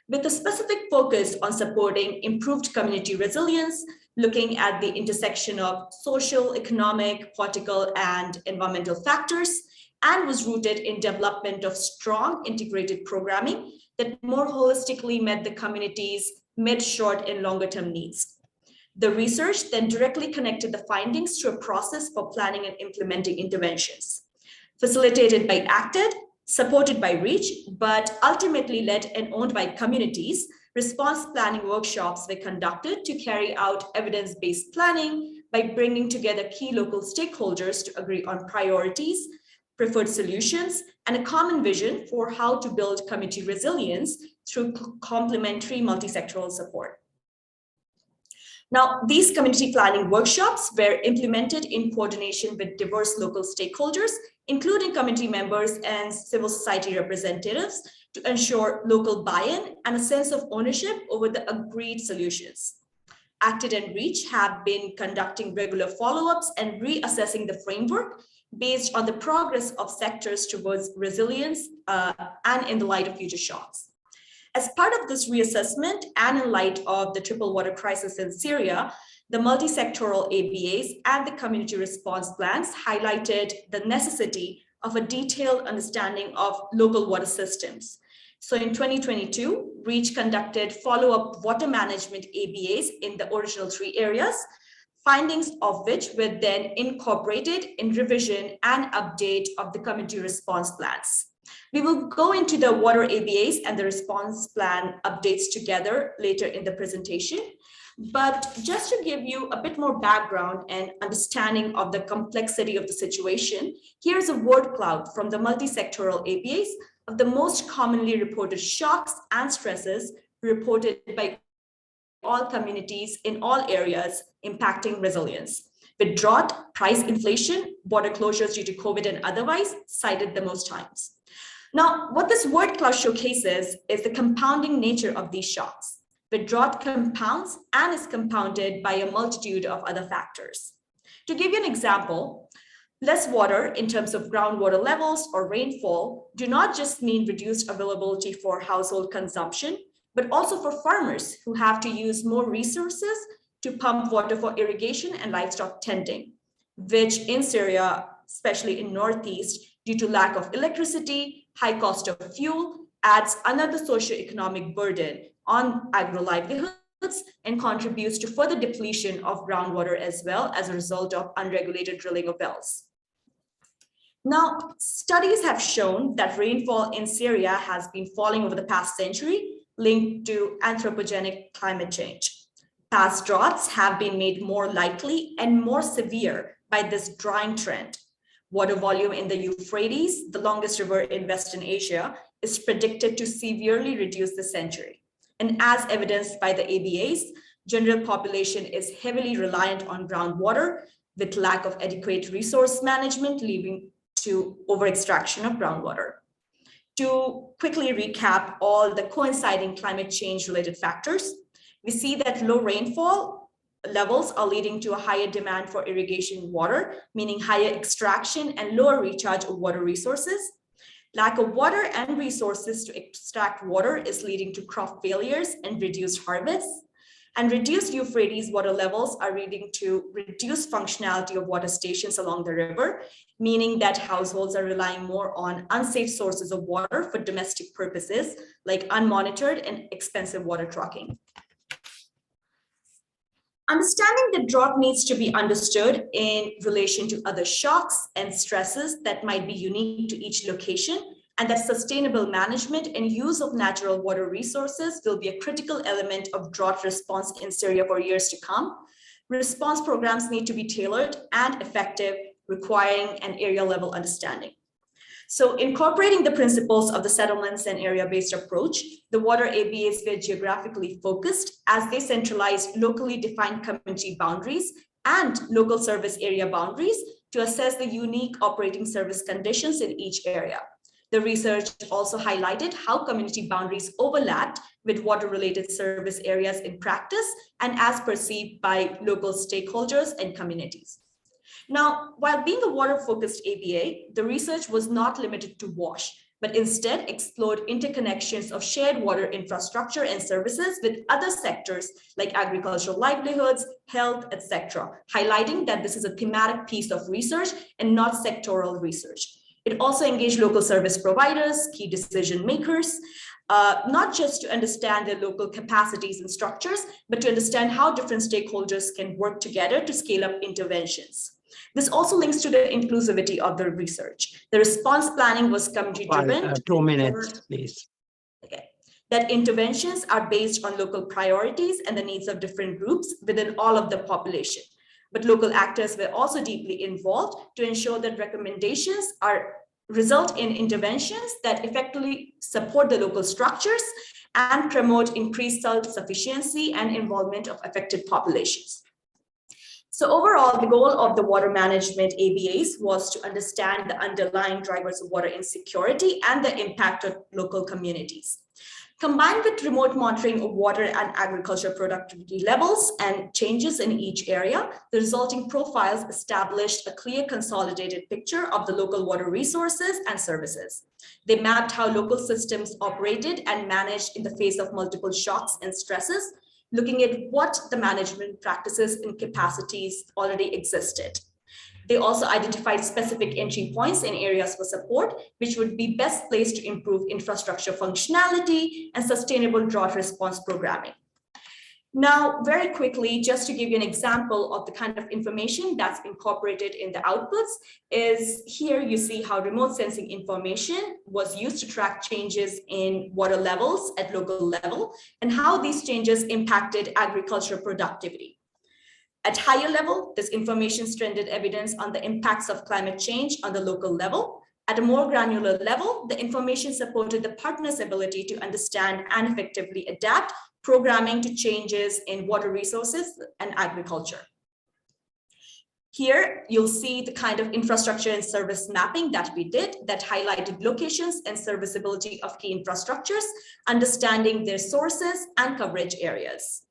with a specific focus on supporting improved community resilience, looking at the intersection of social, economic, political, and environmental factors, and was rooted in development of strong integrated programming that more holistically met the community's mid, short, and longer-term needs. The research then directly connected the findings to a process for planning and implementing interventions. Facilitated by ACTED, supported by REACH, but ultimately led and owned by communities, response planning workshops were conducted to carry out evidence-based planning by bringing together key local stakeholders to agree on priorities, preferred solutions, and a common vision for how to build community resilience through complementary multi-sectoral support. Now, these community planning workshops were implemented in coordination with diverse local stakeholders, including community members and civil society representatives, to ensure local buy-in and a sense of ownership over the agreed solutions. ACTED and REACH have been conducting regular follow-ups and reassessing the framework based on the progress of sectors towards resilience and in the light of future shocks. As part of this reassessment and in light of the triple water crisis in Syria, the multi-sectoral ABAs and the community response plans highlighted the necessity of a detailed understanding of local water systems. So in 2022, REACH conducted follow-up water management ABAs in the original 3 areas, findings of which were then incorporated in revision and update of the community response plans. We will go into the water ABAs and the response plan updates together later in the presentation. But just to give you a bit more background and understanding of the complexity of the situation, here's a word cloud from the multi-sectoral ABAs of the most commonly reported shocks and stresses reported by all communities in all areas impacting resilience, with drought, price inflation, border closures due to COVID and otherwise cited the most times. Now, what this word cloud showcases is the compounding nature of these shocks. The drought compounds and is compounded by a multitude of other factors. To give you an example, less water in terms of groundwater levels or rainfall do not just mean reduced availability for household consumption, but also for farmers who have to use more resources to pump water for irrigation and livestock tending, which in Syria, especially in Northeast, due to lack of electricity, high cost of fuel, adds another socioeconomic burden on agro livelihoods and contributes to further depletion of groundwater as well as a result of unregulated drilling of wells. Now, studies have shown that rainfall in Syria has been falling over the past century, linked to anthropogenic climate change. Past droughts have been made more likely and more severe by this drying trend. Water volume in the Euphrates, the longest river in Western Asia, is predicted to severely reduce this century. And as evidenced by the ABAs, general population is heavily reliant on groundwater with lack of adequate resource management, leading to over-extraction of groundwater. To quickly recap all the coinciding climate change related factors, we see that low rainfall levels are leading to a higher demand for irrigation water, meaning higher extraction and lower recharge of water resources. Lack of water and resources to extract water is leading to crop failures and reduced harvests. And reduced Euphrates water levels are leading to reduced functionality of water stations along the river, meaning that households are relying more on unsafe sources of water for domestic purposes, like unmonitored and expensive water trucking. Understanding the drought needs to be understood in relation to other shocks and stresses that might be unique to each location, and that sustainable management and use of natural water resources will be a critical element of drought response in Syria for years to come. Response programs need to be tailored and effective, requiring an area level understanding. So incorporating the principles of the settlements and area-based approach, the water ABAs were geographically focused as they centralized locally defined community boundaries and local service area boundaries to assess the unique operating service conditions in each area. The research also highlighted how community boundaries overlapped with water-related service areas in practice and as perceived by local stakeholders and communities. Now, while being a water-focused ABA, the research was not limited to WASH, but instead explored interconnections of shared water infrastructure and services with other sectors like agricultural livelihoods, health, etc., highlighting that this is a thematic piece of research and not sectoral research. It also engaged local service providers, key decision makers, not just to understand their local capacities and structures, but to understand how different stakeholders can work together to scale up interventions. This also links to the inclusivity of the research. The response planning was community-driven. 2 minutes, please. Okay. That interventions are based on local priorities and the needs of different groups within all of the population. But local actors were also deeply involved to ensure that recommendations result in interventions that effectively support the local structures and promote increased self-sufficiency and involvement of affected populations. So overall, the goal of the water management ABAs was to understand the underlying drivers of water insecurity and the impact of local communities. Combined with remote monitoring of water and agriculture productivity levels and changes in each area, the resulting profiles established a clear consolidated picture of the local water resources and services. They mapped how local systems operated and managed in the face of multiple shocks and stresses, looking at what the management practices and capacities already existed. They also identified specific entry points and areas for support, which would be best placed to improve infrastructure functionality and sustainable drought response programming. Now, very quickly, just to give you an example of the kind of information that's incorporated in the outputs, is here you see how remote sensing information was used to track changes in water levels at local level and how these changes impacted agricultural productivity. At higher level, this information strengthened evidence on the impacts of climate change on the local level. At a more granular level, the information supported the partners' ability to understand and effectively adapt programming to changes in water resources and agriculture. Here, you'll see the kind of infrastructure and service mapping that we did that highlighted locations and serviceability of key infrastructures, understanding their sources and coverage areas.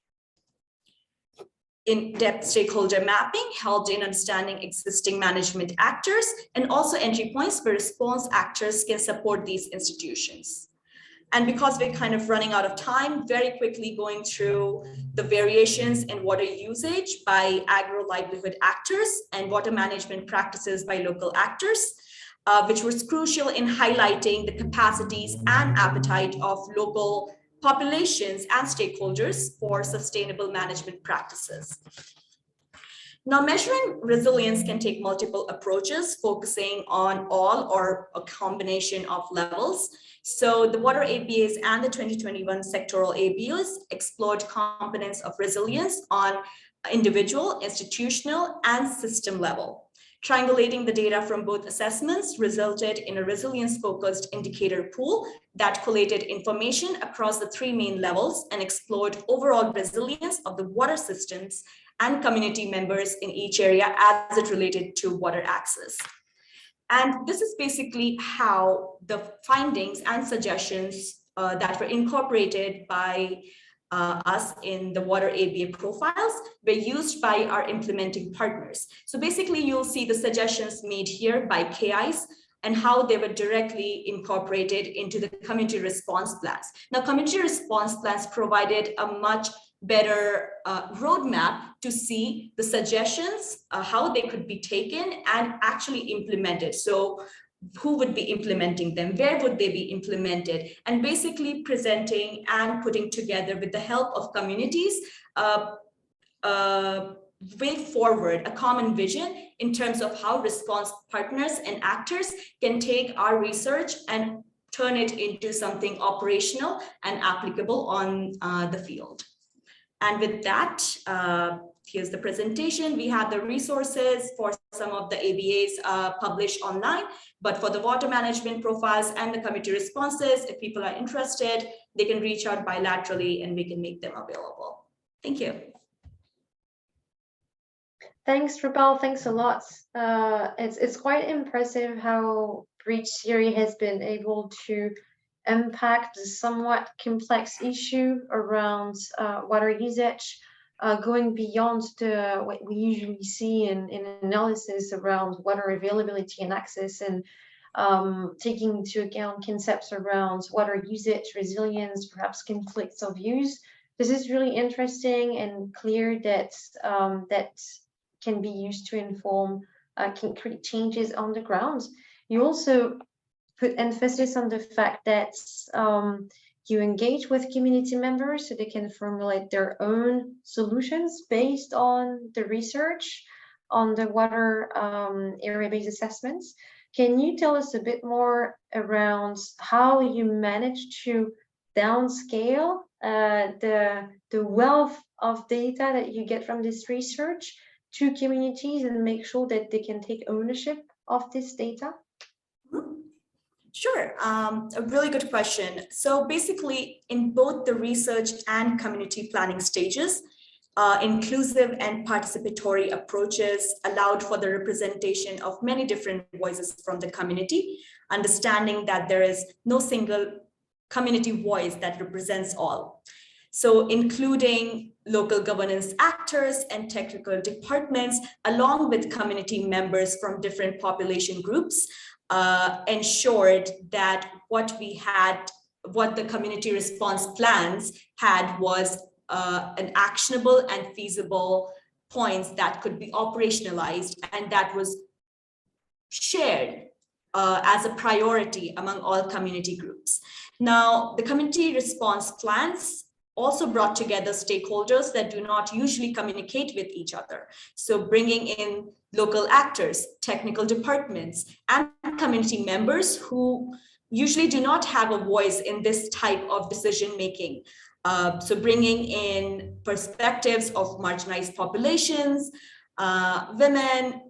In-depth stakeholder mapping helped in understanding existing management actors and also entry points where response actors can support these institutions. And because we're kind of running out of time, very quickly going through the variations in water usage by agro-livelihood actors and water management practices by local actors, which was crucial in highlighting the capacities and appetite of local populations and stakeholders for sustainable management practices. Now, measuring resilience can take multiple approaches, focusing on all or a combination of levels. So the water ABAs and the 2021 sectoral ABAs explored components of resilience on individual, institutional, and system level. Triangulating the data from both assessments resulted in a resilience-focused indicator pool that collated information across the three main levels and explored overall resilience of the water systems and community members in each area as it related to water access. And this is basically how the findings and suggestions that were incorporated by us in the water ABA profiles were used by our implementing partners. So basically you'll see the suggestions made here by KIs and how they were directly incorporated into the community response plans. Now, community response plans provided a much better roadmap to see the suggestions, how they could be taken and actually implemented. So who would be implementing them, where would they be implemented, and basically presenting and putting together with the help of communities way forward, a common vision in terms of how response partners and actors can take our research and turn it into something operational and applicable on the field. And with that, here's the presentation. We have the resources for some of the ABAs published online, but for the water management profiles and the committee responses, if people are interested, they can reach out bilaterally and we can make them available. Thank you. Thanks, Rupal. Thanks a lot. It's quite impressive how Breach Theory has been able to impact the somewhat complex issue around water usage, going beyond what we usually see in analysis around water availability and access, and taking into account concepts around water usage, resilience, perhaps conflicts of use. This is really interesting and clear that that can be used to inform concrete changes on the ground. You also put emphasis on the fact that you engage with community members so they can formulate their own solutions based on the research on the water area-based assessments. Can you tell us a bit more around how you manage to downscale the wealth of data that you get from this research to communities and make sure that they can take ownership of this data? Sure, a really good question. So basically, in both the research and community planning stages, inclusive and participatory approaches allowed for the representation of many different voices from the community, understanding that there is no single community voice that represents all. So including local governance actors and technical departments, along with community members from different population groups, ensured that what the community response plans had was an actionable and feasible points that could be operationalized and that was shared as a priority among all community groups. Now, the community response plans also brought together stakeholders that do not usually communicate with each other. So bringing in local actors, technical departments, and community members who usually do not have a voice in this type of decision-making. So bringing in perspectives of marginalized populations, women,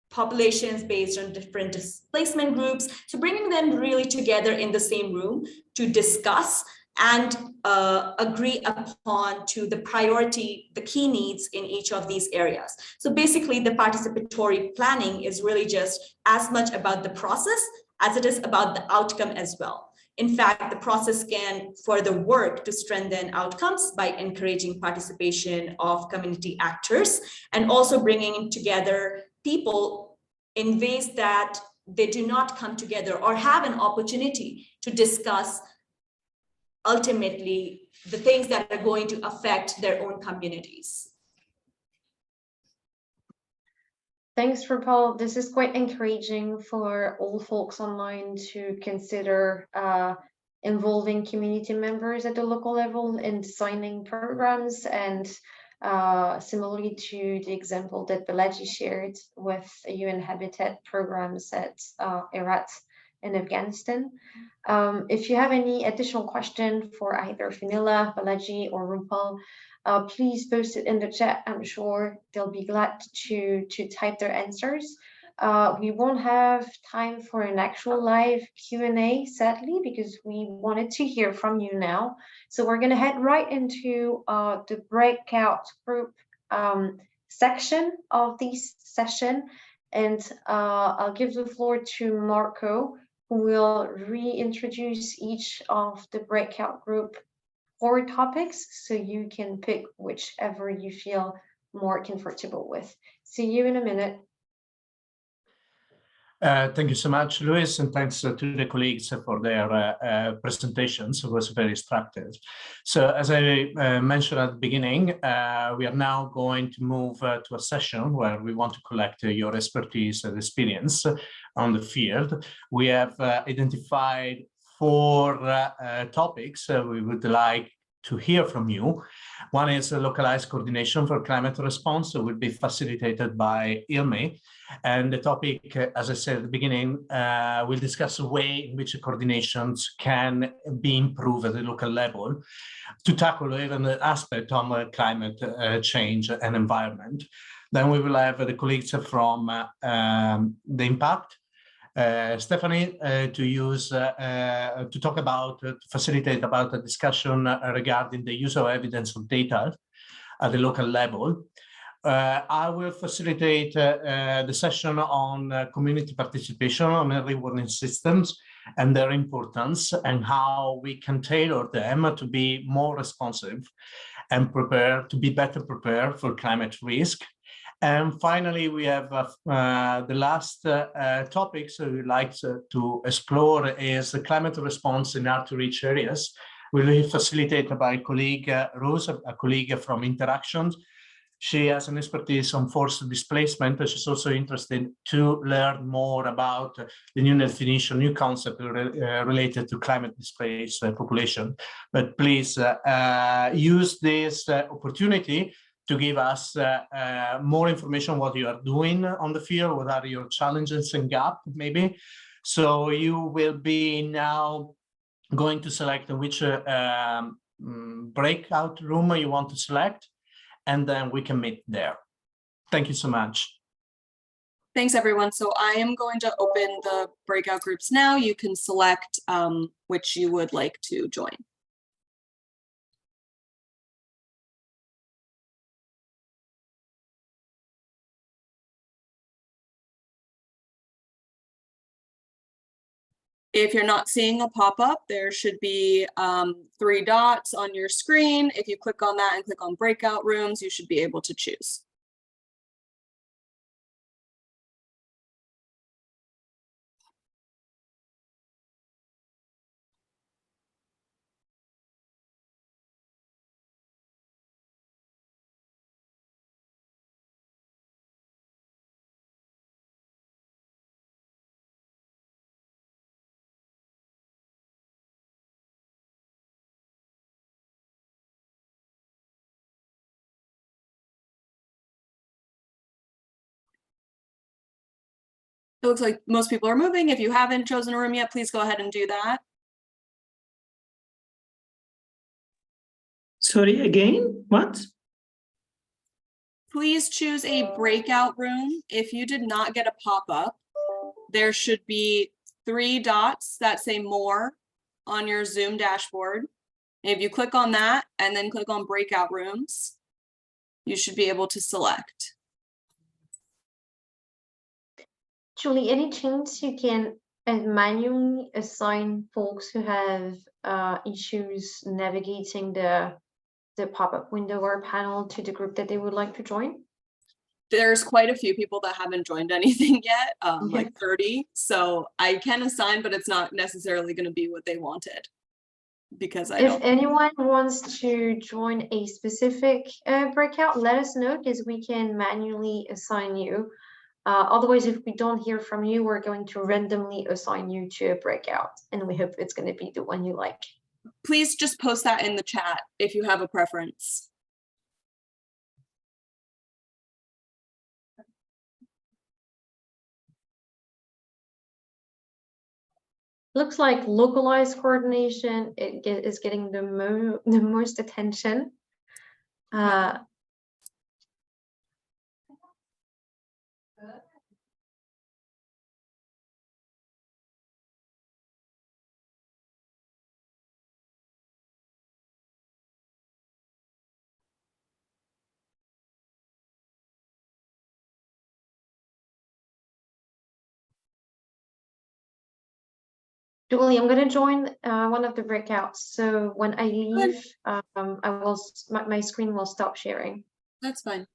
populations based on different displacement groups. So bringing them really together in the same room to discuss and agree upon to the priority, the key needs in each of these areas. So basically the participatory planning is really just as much about the process as it is about the outcome as well. In fact, the process can further work to strengthen outcomes by encouraging participation of community actors and also bringing together people in ways that they do not come together or have an opportunity to discuss ultimately the things that are going to affect their own communities. Thanks, Rupal. This is quite encouraging for all folks online to consider involving community members at the local level in designing programs, and similarly to the example that Balaji shared with UN Habitat programs at Herat in Afghanistan. If you have any additional question for either Fenella, Balaji, or Rupal, please post it in the chat. I'm sure they'll be glad to type their answers. We won't have time for an actual live Q&A, sadly, because we wanted to hear from you now. So we're going to head right into the breakout group section of this session. And I'll give the floor to Marco, who will reintroduce each of the breakout group 4 topics, so you can pick whichever you feel more comfortable with. See you in a minute. Thank you so much, Luis, and thanks to the colleagues for their presentations. It was very instructive. So as I mentioned at the beginning, we are now going to move to a session where we want to collect your expertise and experience on the field. We have identified 4 topics we would like to hear from you. One is a localized coordination for climate response that will be facilitated by ILME. And the topic, as I said at the beginning, we'll discuss the way in which the coordinations can be improved at the local level to tackle even the aspect of climate change and environment. Then we will have the colleagues from the impact. Stephanie, to talk about, to facilitate about a discussion regarding the use of evidence of data at the local level. I will facilitate the session on community participation on early warning systems and their importance and how we can tailor them to be more responsive and to be better prepared for climate risk. And finally, we have the last topic so we'd like to explore is the climate response in hard-to-reach areas. Will be facilitated by colleague Rose, a colleague from Interactions. She has an expertise on forced displacement, but she's also interested to learn more about the new definition, new concept related to climate displaced population. But please use this opportunity to give us more information on what you are doing on the field, what are your challenges and gaps, maybe. So you will be now going to select which breakout room you want to select, and then we can meet there. Thank you so much. Thanks, everyone. So I am going to open the breakout groups now. You can select which you would like to join. If you're not seeing a pop-up, there should be 3 dots on your screen. If you click on that and click on breakout rooms, you should be able to choose. It looks like most people are moving. If you haven't chosen a room yet, please go ahead and do that. Sorry, again, what? Please choose a breakout room. If you did not get a pop-up, there should be 3 dots that say more on your Zoom dashboard. And if you click on that and then click on breakout rooms, you should be able to select. Julie, any chance you can manually assign folks who have issues navigating the pop-up window or panel to the group that they would like to join? There's quite a few people that haven't joined anything yet, like 30. So I can assign, but it's not necessarily going to be what they wanted because I don't. If anyone wants to join a specific breakout, let us know because we can manually assign you. Otherwise, if we don't hear from you, we're going to randomly assign you to a breakout, and we hope it's going to be the one you like. Please just post that in the chat if you have a preference. Looks like localized coordination is getting the most attention. Julie, I'm going to join one of the breakouts. So when I leave, my screen will stop sharing. That's fine.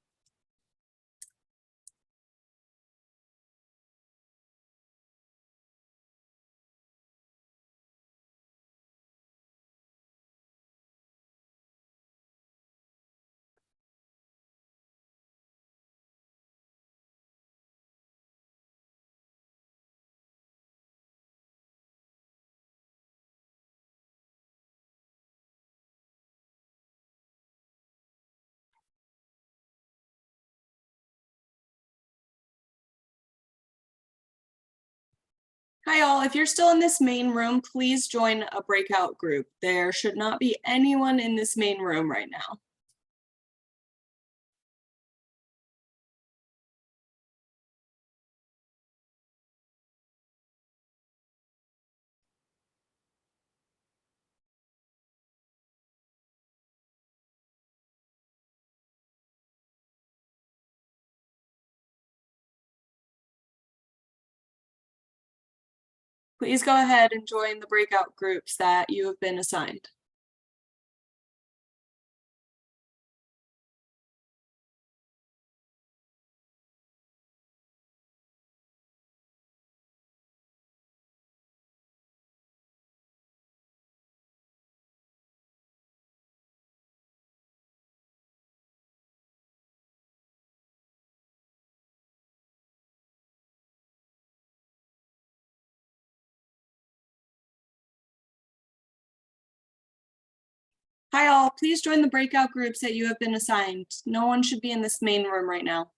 Hi all, if you're still in this main room, please join a breakout group. There should not be anyone in this main room right now. Please go ahead and join the breakout groups that you have been assigned. Hi all, please join the breakout groups that you have been assigned. No one should be in this main room right now.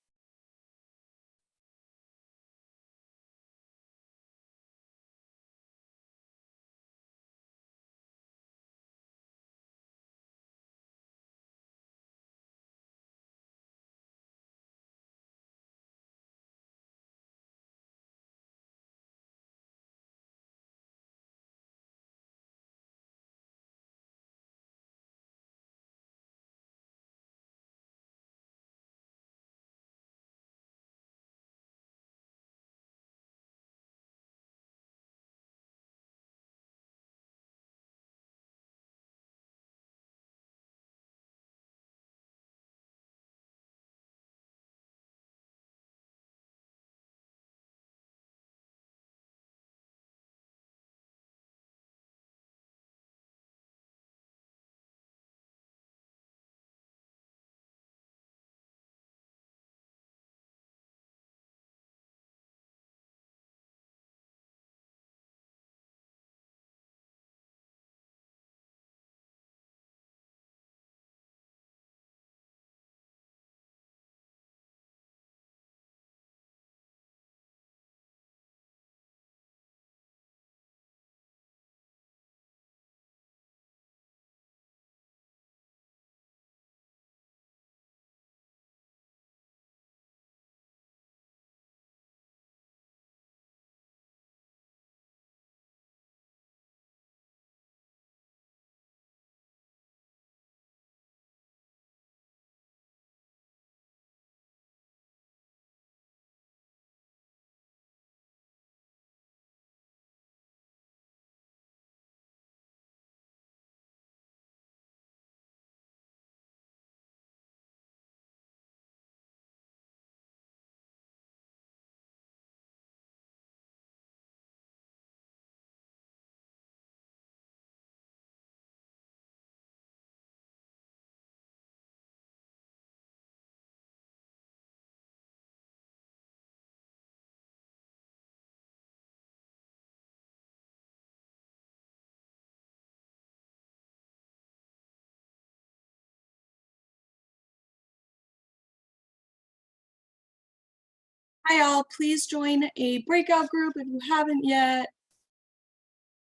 Hi all, please join a breakout group if you haven't yet.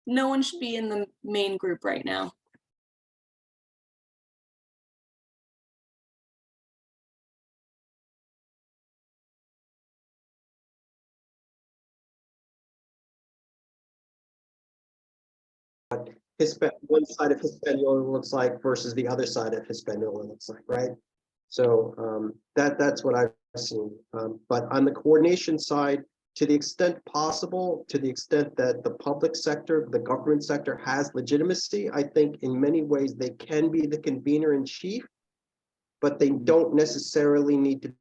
No one should be in the main group right now. One side of Hispaniola looks like versus the other side of Hispaniola looks like, right? So that's what I've seen. But on the coordination side, to the extent possible, to the extent that the public sector, the government sector has legitimacy, I think in many ways they can be the convener in chief, but they don't necessarily need to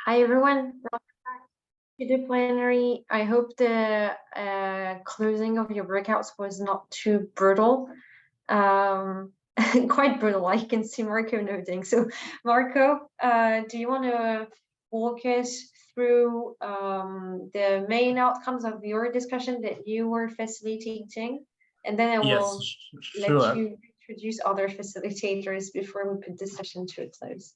Hi everyone, welcome back to the plenary. I hope the closing of your breakouts was not too brutal. Quite brutal, I can see Marco noting. So Marco, do you want to walk us through the main outcomes of your discussion that you were facilitating? And then I will let sure. you introduce other facilitators before we put this session to a close.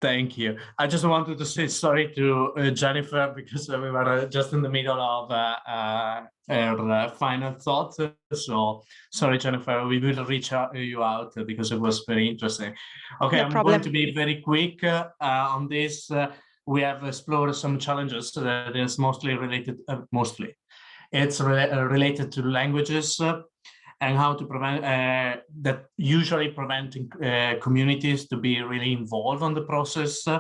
Thank you. I just wanted to say sorry to Jennifer because we were just in the middle of her final thoughts. So sorry, Jennifer, we will reach you out because it was very interesting. Okay, I'm going to be very quick on this. We have explored some challenges that is mostly related, it's related to languages and how to prevent that usually preventing communities to be really involved on the process. There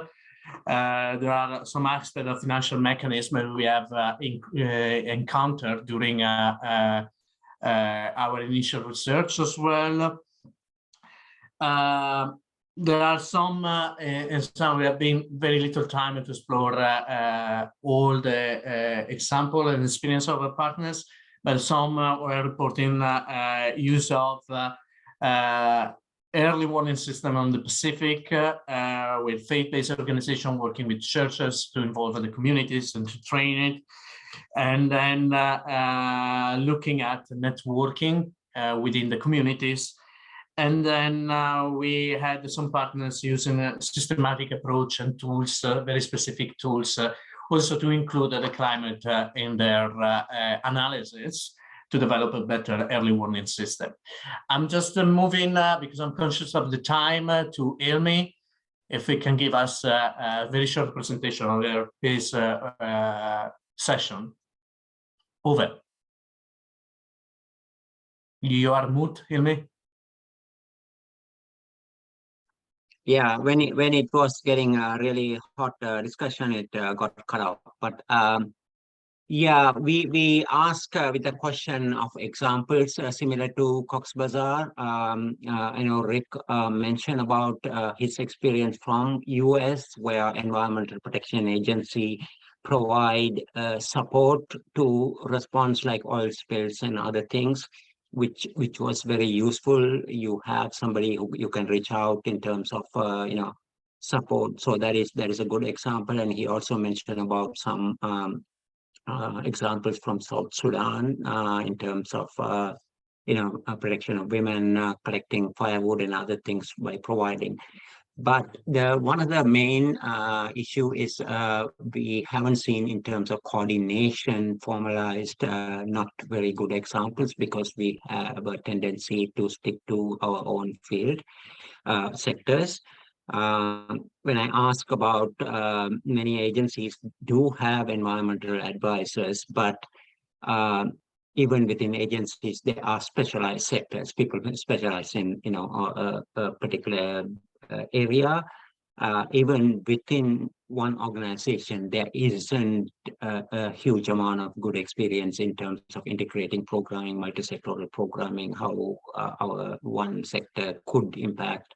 are some aspects of financial mechanism we have encountered during our initial research as well. There are some, and some we have been very little time to explore all the example and experience of our partners, but some were reporting use of early warning system on the Pacific with faith-based organization working with churches to involve the communities and to train it. And then looking at networking within the communities. And then we had some partners using a systematic approach and tools, very specific tools, also to include the climate in their analysis to develop a better early warning system. I'm just moving because I'm conscious of the time to Ilmi. If we can give us a very short presentation of his session. Over. You are mute, Ilmi. Yeah, when it was getting a really hot discussion, it got cut off. But yeah, we ask with the question of examples similar to Cox's Bazar. I know Rick mentioned about his experience from US, where Environmental Protection Agency provide support to response like oil spills and other things, which was very useful. You have somebody who you can reach out in terms of support. So that is a good example. And he also mentioned about some examples from South Sudan in terms of protection of women, collecting firewood and other things by providing. But one of the main issue is we haven't seen in terms of coordination formalized, not very good examples because we have a tendency to stick to our own field sectors. When I ask about many agencies do have environmental advisors, but even within agencies, there are specialized sectors. People specialize in a particular area. Even within one organization, there isn't a huge amount of good experience in terms of integrating programming, multi-sectoral programming, how our one sector could impact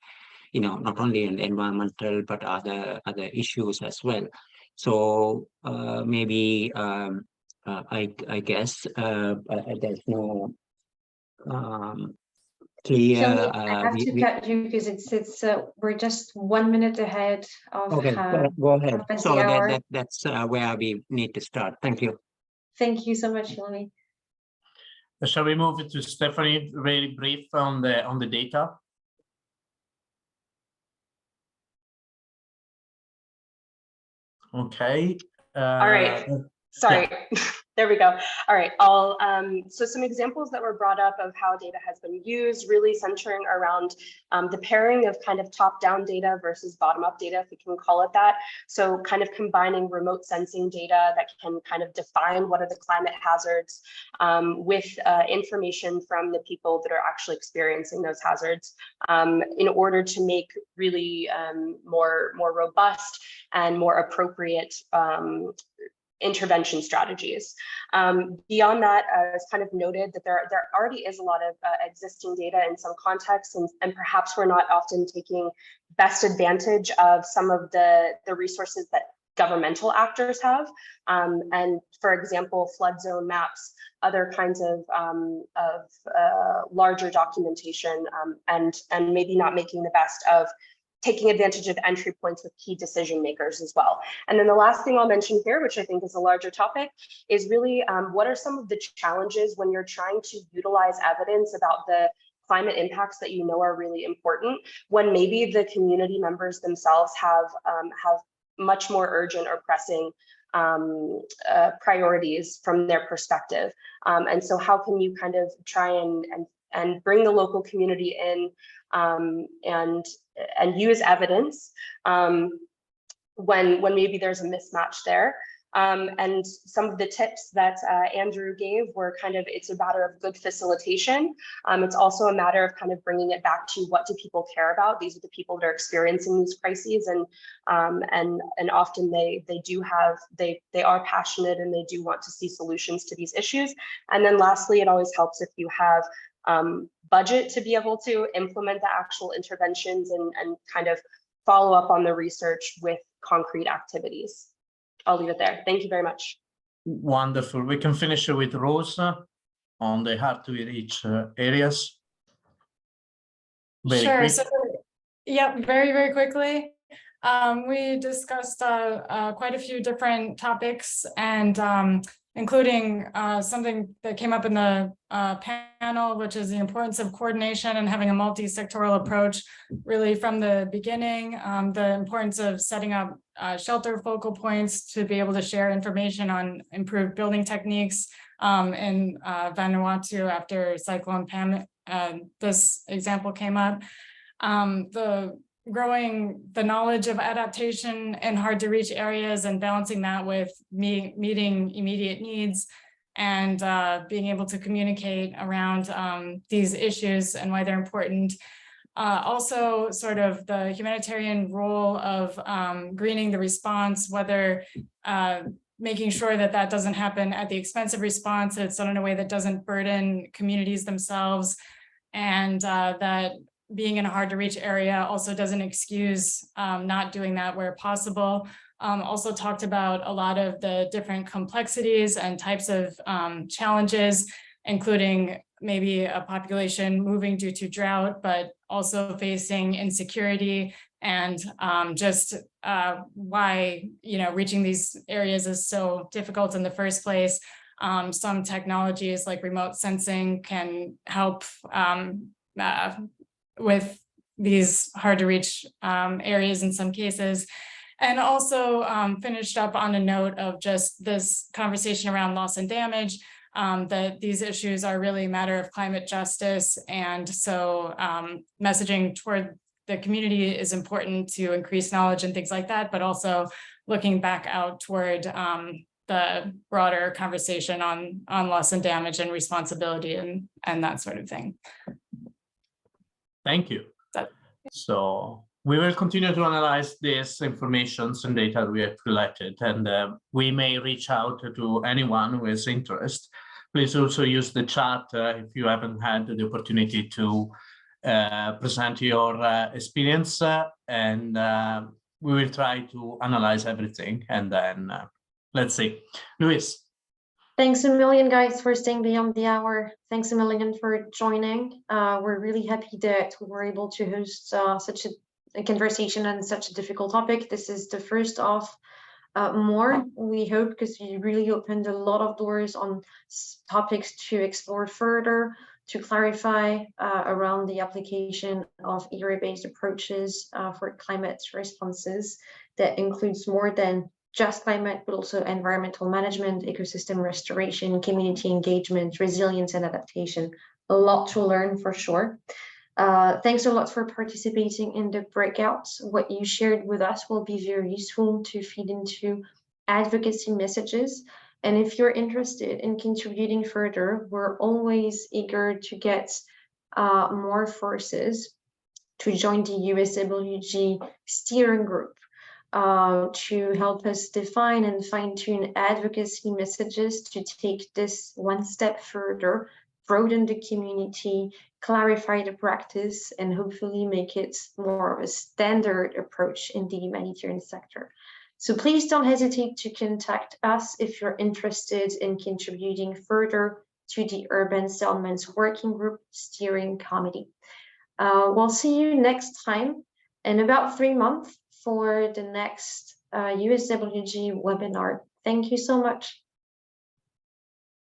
not only in the environmental, but other issues as well. So maybe I guess there's no clear. I have to cut you because it's we're just 1 minute ahead of. Okay, go ahead. So that's where we need to start. Thank you. Thank you so much, Hilmi. Shall we move it to Stephanie? Very brief on the data. Okay. All right. Sorry. Yeah. There we go. All right. So some examples that were brought up of how data has been used, really centering around the pairing of kind of top-down data versus bottom-up data, if we can call it that. So kind of combining remote sensing data that can kind of define what are the climate hazards with information from the people that are actually experiencing those hazards in order to make really more robust and more appropriate intervention strategies. Beyond that, as kind of noted, that there already is a lot of existing data in some contexts, and perhaps we're not often taking best advantage of some of the resources that governmental actors have. And for example, flood zone maps, other kinds of larger documentation, and maybe not making the best of taking advantage of entry points with key decision makers as well. And then the last thing I'll mention here, which I think is a larger topic, is really what are some of the challenges when you're trying to utilize evidence about the climate impacts that you know are really important, when maybe the community members themselves have much more urgent or pressing priorities from their perspective. And so how can you kind of try and bring the local community in and use evidence when maybe there's a mismatch there. And some of the tips that Andrew gave were kind of, it's a matter of good facilitation. It's also a matter of kind of bringing it back to what do people care about? These are the people that are experiencing these crises, and often they are passionate and they do want to see solutions to these issues. And then lastly, it always helps if you have budget to be able to implement the actual interventions and kind of follow up on the research with concrete activities. I'll leave it there. Thank you very much. Wonderful. We can finish with Rosa on the hard to reach areas. Sure. Quick. So, yeah, very quickly. We discussed quite a few different topics, and including something that came up in the panel, which is the importance of coordination and having a multi-sectoral approach really from the beginning, the importance of setting up shelter focal points to be able to share information on improved building techniques in Vanuatu after Cyclone Pam. This example came up. Growing the knowledge of adaptation in hard to reach areas and balancing that with meeting immediate needs, and being able to communicate around these issues and why they're important. Also sort of the humanitarian role of greening the response, whether making sure that that doesn't happen at the expense of response, it's done in a way that doesn't burden communities themselves, and that being in a hard to reach area also doesn't excuse not doing that where possible. Also talked about a lot of the different complexities and types of challenges, including maybe a population moving due to drought, but also facing insecurity, and just why reaching these areas is so difficult in the first place. Some technologies like remote sensing can help with these hard to reach areas in some cases. And also finished up on a note of just this conversation around loss and damage, that these issues are really a matter of climate justice. And so messaging toward the community is important to increase knowledge and things like that, but also looking back out toward the broader conversation on loss and damage and responsibility and that sort of thing. Thank you. So we will continue to analyze this information and data we have collected, and we may reach out to anyone who has interest. Please also use the chat if you haven't had the opportunity to present your experience, and we will try to analyze everything, and then let's see. Luis. Thanks a million, guys, for staying beyond the hour. Thanks a million for joining. We're really happy that we were able to host such a conversation on such a difficult topic. This is the first of more, we hope, because we really opened a lot of doors on topics to explore further, to clarify around the application of area-based approaches for climate responses that includes more than just climate, but also environmental management, ecosystem restoration, community engagement, resilience, and adaptation. A lot to learn for sure. Thanks a lot for participating in the breakouts. What you shared with us will be very useful to feed into advocacy messages. And if you're interested in contributing further, we're always eager to get more forces to join the USWG steering group. To help us define and fine-tune advocacy messages to take this one step further, broaden the community, clarify the practice, and hopefully make it more of a standard approach in the humanitarian sector. So please don't hesitate to contact us if you're interested in contributing further to the Urban Settlements Working Group Steering Committee. We'll see you next time in about 3 months for the next USWG webinar. Thank you so much.